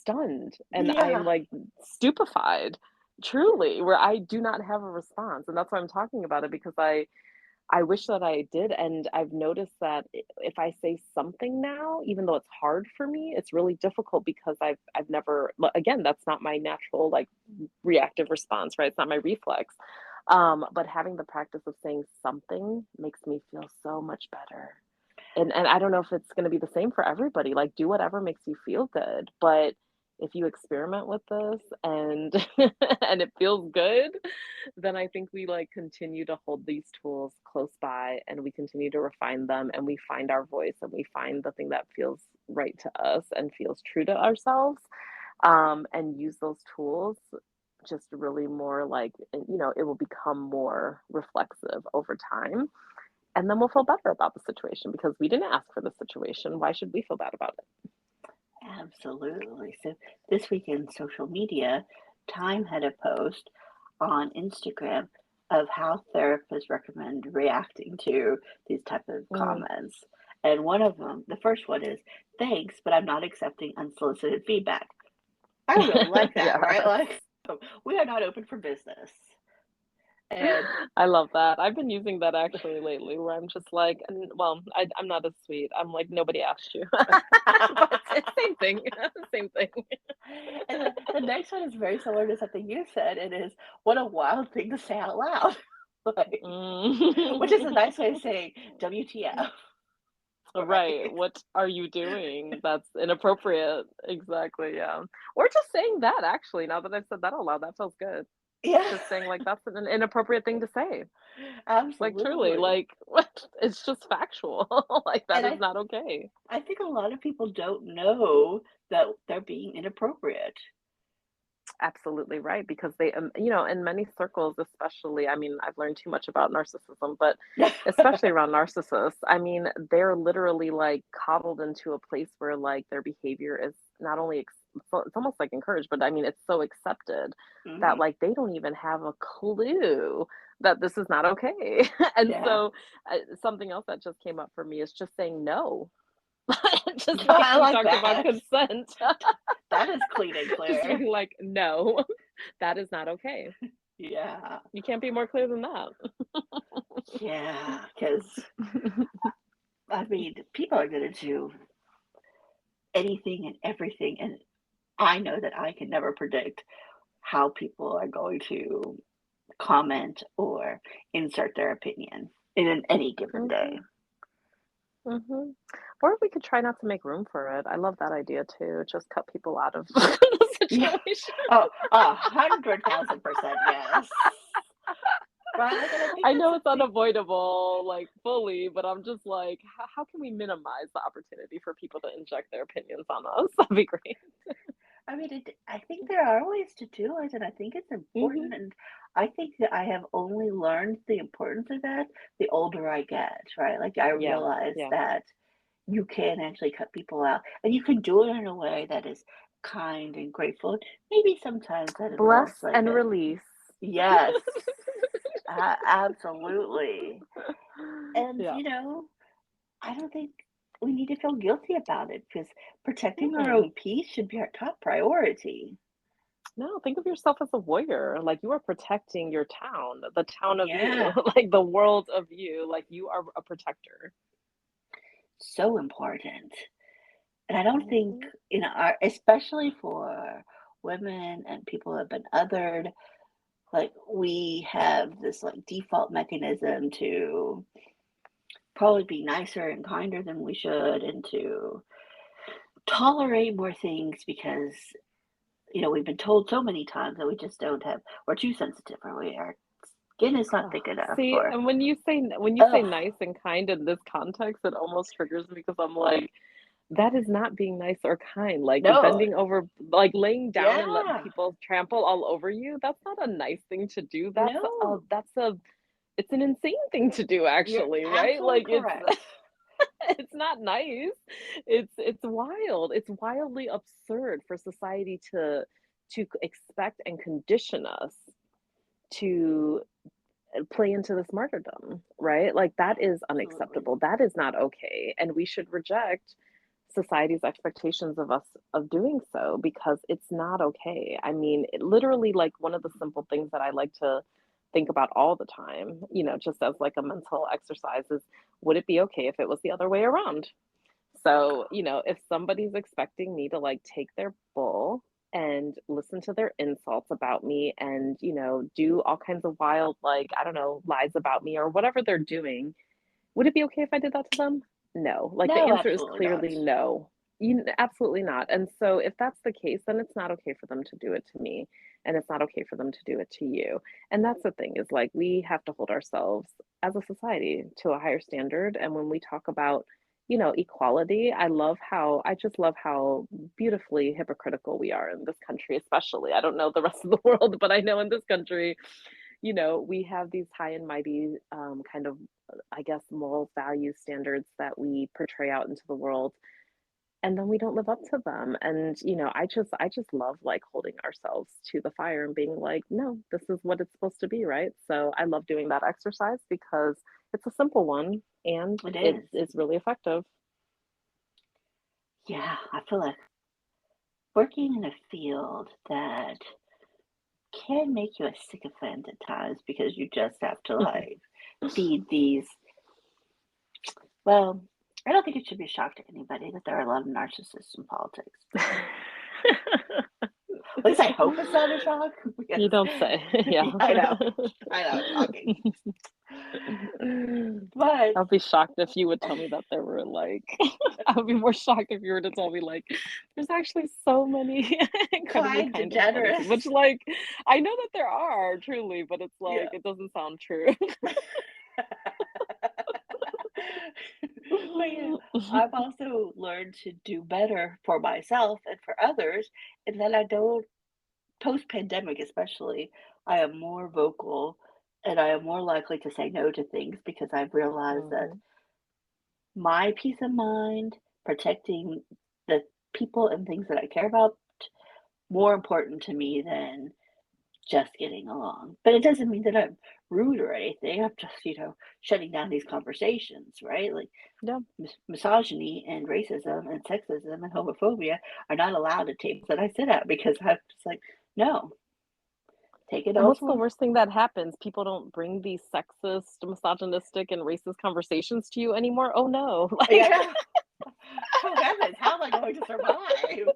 stunned and I'm Yeah. like stupefied, truly, where I do not have a response. And that's why I'm talking about it because I wish that I did, and I've noticed that if I say something now, even though it's hard for me, it's really difficult because I've never again, that's not my natural, like, reactive response, right? It's not my reflex. But having the practice of saying something makes me feel so much better. And I don't know if it's gonna be the same for everybody, like, do whatever makes you feel good, but if you experiment with this and and it feels good, then I think we, like, continue to hold these tools close by, and we continue to refine them, and we find our voice, and we find the thing that feels right to us and feels true to ourselves, and use those tools just really more like, it will become more reflexive over time. And then we'll feel better about the situation because we didn't ask for the situation. Why should we feel bad about it? Absolutely. So this week in social media, Time had a post on Instagram of how therapists recommend reacting to these type of Mm. comments. And one of them, the first one is, thanks, but I'm not accepting unsolicited feedback. I really like that, Yeah. right? Like, we are not open for business. And I love that. I've been using that actually lately where I'm just like, well, I'm not as sweet. I'm like, nobody asked you. But it's same thing. Same thing. and the next one is very similar to something you said. It is, what a wild thing to say out loud. Like, which is a Mm. nice way of saying WTF, Right. right? What are you doing? That's inappropriate. Exactly. Yeah. Or just saying that actually, now that I've said that out loud, that feels good. Yeah, Just saying like that's an inappropriate thing to say. Like truly, absolutely. like what? It's just factual. Like that And is not okay. I think a lot of people don't know that they're being inappropriate. Absolutely right, because they, in many circles, especially, I mean, I've learned too much about narcissism, but especially around narcissists, I mean, they're literally like coddled into a place where like their behavior is not only, it's almost like encouraged, but I mean, it's so accepted that Hmm. like they don't even have a clue that this is not okay. And Yeah, so, something else that just came up for me is just saying no. Just like I we like talked about that. consent. That is clean and Just clear. being like, "No, that is not okay." Yeah, You can't be more clear than that. yeah, because I mean, people are going to do anything and everything, and I know that I can never predict how people are going to comment or insert their opinion in any given day. Mhm, mhm. Or we could try not to make room for it. I love that idea too, just cut people out of the Yeah. situation. Oh, 100,000% yes. Right? Like, and I think I that's know it's something. unavoidable, like, fully, but I'm just like, how can we minimize the opportunity for people to inject their opinions on us? That'd be great. I mean, I think there are ways to do it, and I think it's Mhm. important. And I think that I have only learned the importance of that the older I get, right? Like, I Yeah, realize yeah. that you can actually cut people out, and you can do it in a way that is kind and grateful. Maybe sometimes that involves Bless like and a release. yes, absolutely. And, Yeah. I don't think we need to feel guilty about it because protecting our Mm. own peace should be our top priority. No, think of yourself as a warrior. Like you are protecting your town, the town of you, Yeah, like the world of you. Like you are a protector. so important. And I don't think, Mhm. especially for women and people who have been othered, like we have this like default mechanism to probably be nicer and kinder than we should and to tolerate more things because we've been told so many times that we just don't have, we're too sensitive, or our skin is not Ugh. thick enough, See, or, and when you say ugh, nice and kind in this context, it almost triggers me because I'm like, that is not being nice or kind. Like no, bending over, like laying down and letting yeah, people trample all over you. That's not a nice thing to do. no, That's a it's an insane thing to do, You're actually, right? absolutely Like correct. it's not nice. It's wild. It's wildly absurd for society to expect and condition us to play into this martyrdom, right? Like that is Absolutely. unacceptable. That is not okay. And we should reject society's expectations of us of doing so because it's not okay. I mean, literally like one of the simple things that I like to think about all the time, just as like a mental exercise is would it be okay if it was the other way around? So, if somebody's expecting me to like take their bull and listen to their insults about me and, do all kinds of wild, like, I don't know, lies about me or whatever they're doing, would it be okay if I did that to them? No. Like the No, answer is absolutely not. clearly no. Absolutely not. And so if that's the case, then it's not okay for them to do it to me. And it's not okay for them to do it to you. And that's the thing is like we have to hold ourselves as a society to a higher standard. And when we talk about, equality, I just love how beautifully hypocritical we are in this country, especially. I don't know the rest of the world, but I know in this country, we have these high and mighty kind of I guess, moral value standards that we portray out into the world, and then we don't live up to them. And, I just love like holding ourselves to the fire and being like, no, this is what it's supposed to be, right? So I love doing that exercise because it's a simple one and It it is. is really effective. Yeah, I feel like working in a field that can make you a sycophant at times because you just have to like feed these. Well, I don't think it should be a shock to anybody that there are a lot of narcissists in politics. At least I hope it's not a shock because You don't say. Yeah. yeah, I know, shocking. But I'll be shocked if you would tell me that there were like, I would be more shocked if you were to tell me like, there's actually so many incredibly kind kind and and funny generous. people, which like, I know that there are truly, but it's like, Yeah. it doesn't sound true. But yeah, I've also learned to do better for myself and for others, and that I don't post-pandemic especially, I am more vocal and I am more likely to say no to things because I've realized that Mhm. my peace of mind, protecting the people and things that I care about, more important to me than just getting along. But it doesn't mean that I'm rude or anything. I'm just, shutting down these conversations, right? Like Yeah. misogyny and racism and sexism and homophobia are not allowed at tables that I sit at because I'm just like, no, take it And what's the elsewhere. worst thing that happens? People don't bring these sexist, misogynistic, and racist conversations to you anymore. Oh no. Yeah, Like, no. Oh heavens, how am I going to survive?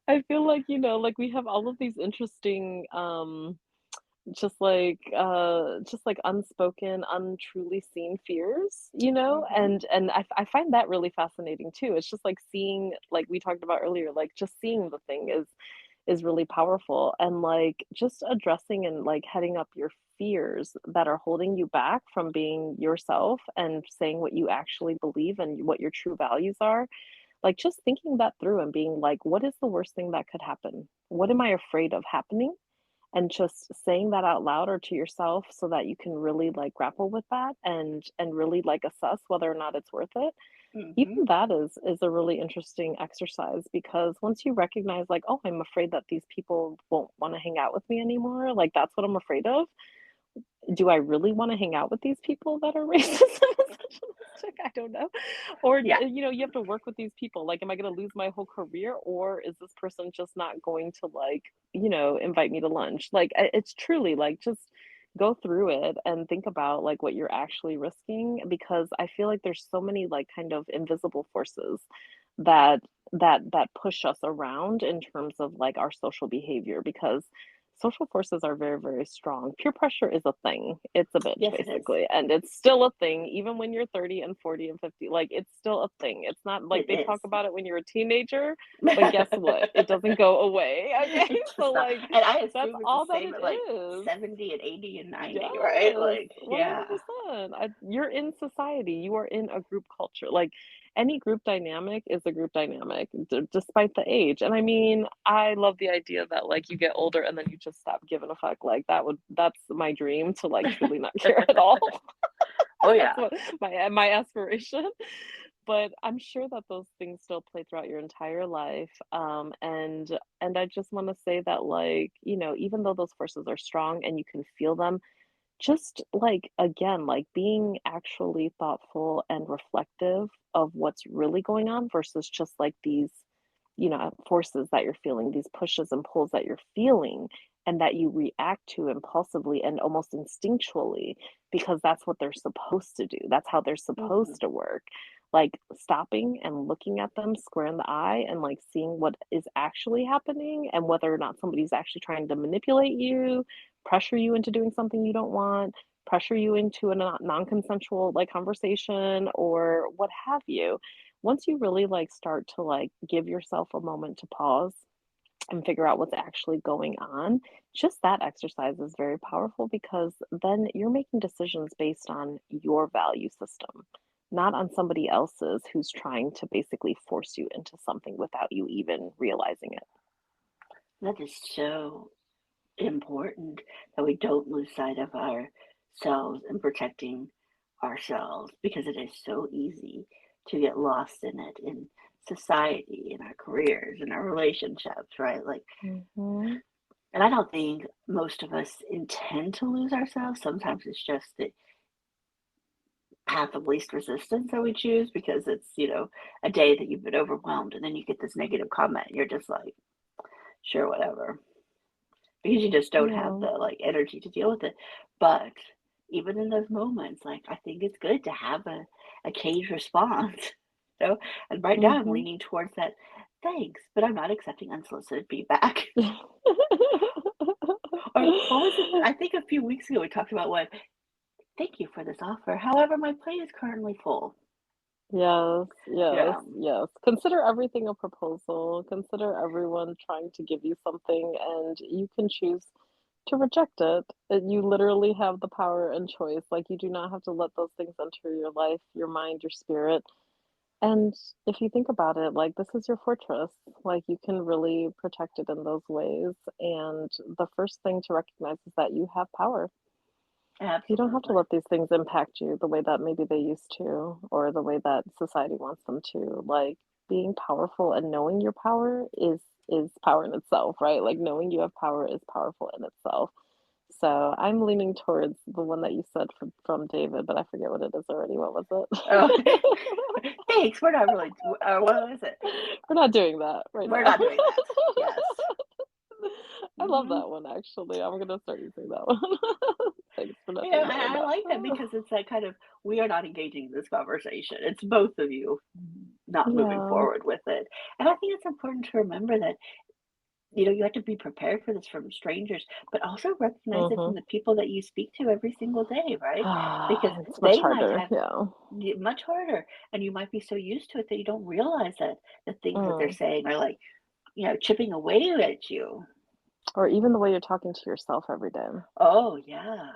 I feel like, like we have all of these interesting, just like unspoken, untruly seen fears, Hmm. and I find that really fascinating too. It's just like seeing, like we talked about earlier, like just seeing the thing is really powerful and like just addressing and like heading up your fears that are holding you back from being yourself and saying what you actually believe and what your true values are, like just thinking that through and being like, what is the worst thing that could happen? What am I afraid of happening? And just saying that out loud or to yourself so that you can really like grapple with that and really like assess whether or not it's worth it. Hmm. Even that is a really interesting exercise because once you recognize like, oh, I'm afraid that these people won't want to hang out with me anymore, like that's what I'm afraid of. Do I really want to hang out with these people that are racist and misogynistic? I don't know. Or, Yeah, you have to work with these people. Like, am I going to lose my whole career? Or is this person just not going to, like, invite me to lunch? Like, it's truly like just go through it and think about like what you're actually risking because I feel like there's so many like kind of invisible forces that that push us around in terms of like our social behavior because social forces are very, very strong. Peer pressure is a thing. It's a bitch, yes, it is. basically. And it's still a thing, even when you're 30 and 40 and 50. Like, it's still a thing. It's not like It they talk is. about it when you're a teenager, but guess what? It doesn't go away. Okay. It So, does not. like, And I that's assume it's the all that same it at like is. 70 and 80 and 90, right? Yes, Like, yeah. 100%. You're in society. You are in a group culture. Like any group dynamic is a group dynamic, despite the age. And I mean, I love the idea that like you get older and then you just stop giving a fuck. Like that's my dream, to like truly not care at all. Oh That's yeah. what my aspiration. But I'm sure that those things still play throughout your entire life. And I just want to say that, like, even though those forces are strong and you can feel them, just like, again, like being actually thoughtful and reflective of what's really going on versus just like these, forces that you're feeling, these pushes and pulls that you're feeling, and that you react to impulsively and almost instinctually, because that's what they're supposed to do. That's how they're Hmm. supposed to work. Like stopping and looking at them square in the eye and like seeing what is actually happening and whether or not somebody's actually trying to manipulate you, pressure you into doing something you don't want, pressure you into a non-consensual like conversation or what have you. Once you really like start to like give yourself a moment to pause and figure out what's actually going on, just that exercise is very powerful, because then you're making decisions based on your value system, not on somebody else's who's trying to basically force you into something without you even realizing it. That is so important, that we don't lose sight of ourselves and protecting ourselves, because it is so easy to get lost in it, in society, in our careers, in our relationships, right? Like, Mhm. and I don't think most of us intend to lose ourselves. Sometimes it's just the path of least resistance that we choose, because it's, a day that you've been overwhelmed and then you get this negative comment. You're just like, sure, whatever, because you just don't have Yeah. the like energy to deal with it. But even in those moments, like, I think it's good to have a caged response. And right now I'm Mhm. leaning towards that. Thanks, but I'm not accepting unsolicited feedback. Or what was it? I think a few weeks ago we talked about what. Thank you for this offer. However, my plate is currently full. Yes, yes, Yeah, yes. Consider everything a proposal. Consider everyone trying to give you something, and you can choose to reject it. You literally have the power and choice. Like, you do not have to let those things enter your life, your mind, your spirit. And if you think about it, like, this is your fortress. Like, you can really protect it in those ways. And the first thing to recognize is that you have power. You don't have to absolutely. let these things impact you the way that maybe they used to, or the way that society wants them to. Like, being powerful and knowing your power is power in itself, right? Like, knowing you have power is powerful in itself. So I'm leaning towards the one that you said from David, but I forget what it is already. What was Oh, it? thanks. We're not really. What is it? We're not doing that right We're now. not doing that. Yes. I love Hmm. that one, actually. I'm gonna start using that one. Thanks for not You know, doing that I, right I now. like that, because it's that kind of, we are not engaging in this conversation. It's both of you not moving Yeah. forward with it. And I think it's important to remember that, you have to be prepared for this from strangers, but also recognize it from Mhm. the people that you speak to every single day, right? Because It's much they might harder, have yeah. much harder, and you might be so used to it that you don't realize that the things that they're Mm. saying are like, chipping away at you. Or even the way you're talking to yourself every day, Oh, yeah.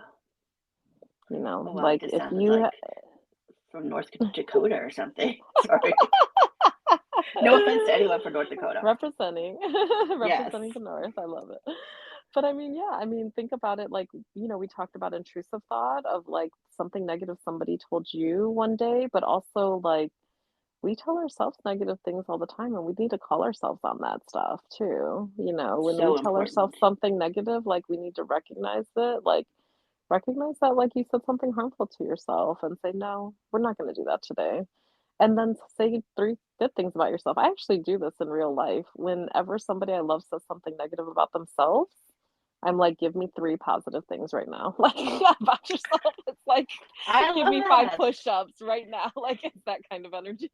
Oh, wow. I like, just if sounded you like from North Dakota or something. Sorry. No offense to anyone from North Dakota. representing Yes. representing the North, I love it. But I mean, yeah, I mean, think about it, like, we talked about intrusive thought of, like, something negative somebody told you one day, but also, like, we tell ourselves negative things all the time, and we need to call ourselves on that stuff too. When we So tell ourselves important. something negative, like, we need to recognize it, like, recognize that, like, you said something harmful to yourself and say, "No, we're not gonna do that today." And then say 3 good things about yourself. I actually do this in real life. Whenever somebody I love says something negative about themselves, I'm like, "Give me 3 positive things right now." Like, about yourself. It's like, I "Give love me 5 that. push-ups right now." Like, it's that kind of energy.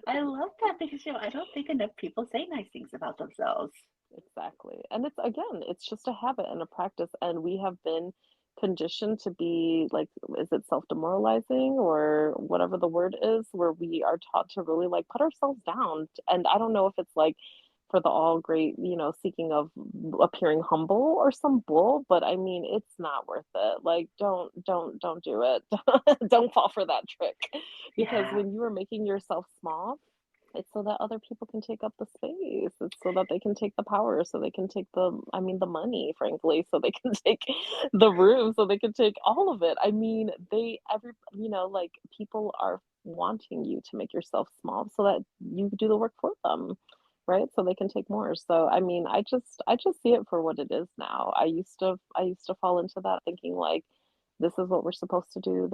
I love that, because I don't think enough people say nice things about themselves. Exactly. And it's, again, it's just a habit and a practice, and we have been conditioned to be like, is it self-demoralizing or whatever the word is, where we are taught to really like put ourselves down. And I don't know if it's like for the all great, seeking of appearing humble or some bull, but I mean, it's not worth it. Like, don't do it. Don't fall for that trick. Because Yeah. when you are making yourself small, It's so that other people can take up the space. It's so that they can take the power, so they can take the money, frankly, so they can take the room, so they can take all of it. I mean, like people are wanting you to make yourself small so that you do the work for them, right? So they can take more. So I mean, I just see it for what it is now. I used to fall into that thinking like this is what we're supposed to do.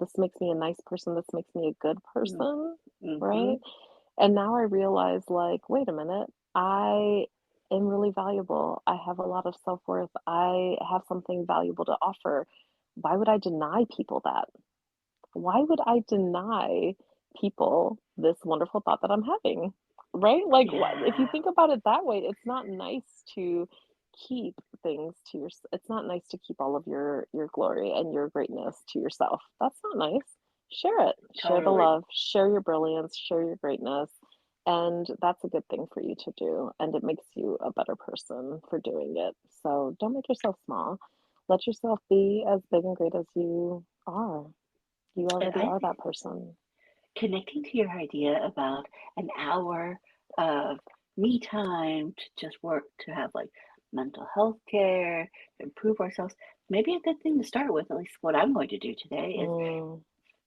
This makes me a nice person. This makes me a good person, Mm-hmm. right? And now I realize, like, wait a minute, I am really valuable. I have a lot of self-worth. I have something valuable to offer. Why would I deny people that? Why would I deny people this wonderful thought that I'm having? Right? Like, what if you Yeah, think about it that way, it's not nice to keep things to your it's not nice to keep all of your glory and your greatness to yourself. That's not nice. Share it. Share the totally. love, share your brilliance, share your greatness. And that's a good thing for you to do. And it makes you a better person for doing it. So don't make yourself small. Let yourself be as big and great as you are. You And already I are think that person. connecting to your idea about an hour of me time to just work to have like mental health care, to improve ourselves, maybe a good thing to start with, at least what I'm going to do today, is Mm,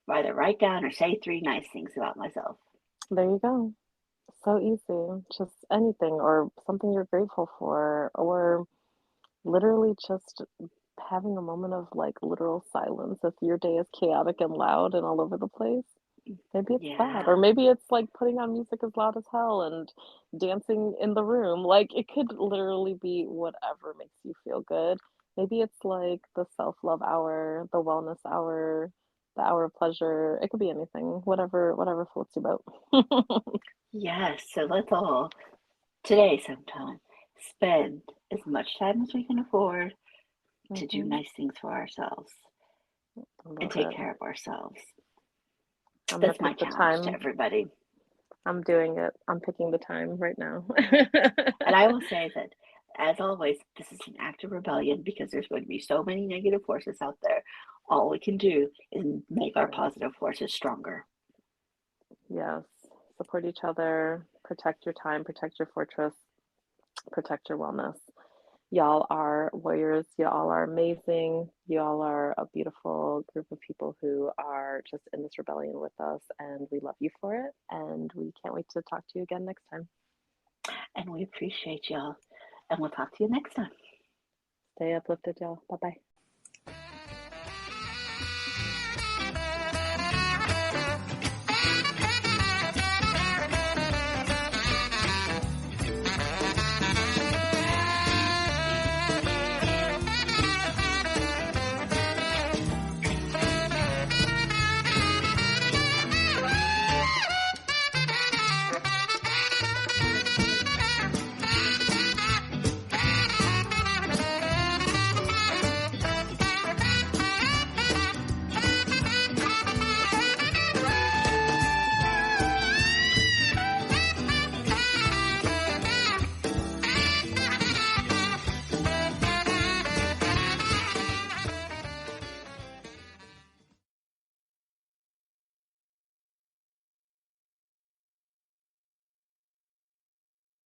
either write down or say three nice things about myself. there you go. So easy. Just anything or something you're grateful for, or literally just having a moment of like literal silence if your day is chaotic and loud and all over the place. Maybe it's that. Or Yeah, maybe it's like putting on music as loud as hell and dancing in the room. Like it could literally be whatever makes you feel good. Maybe it's like the self-love hour, the wellness hour, the hour of pleasure. It could be anything, whatever floats your boat. yes. So let's all today sometime spend as much time as we can afford to do Hmm. nice things for ourselves I and love take it. care of ourselves. I'm gonna That's my pick the challenge to time. everybody. I'm doing it. I'm picking the time right now. And I will say that, as always, this is an act of rebellion because there's going to be so many negative forces out there. All we can do is make our Yes. positive forces stronger. Yes. Support each other, protect your time, protect your fortress, protect your wellness. Y'all are warriors. Y'all are amazing. Y'all are a beautiful group of people who are just in this rebellion with us, and we love you for it. And we can't wait to talk to you again next time. And we appreciate y'all. And we'll talk to you next time. Stay uplifted, y'all. Bye bye.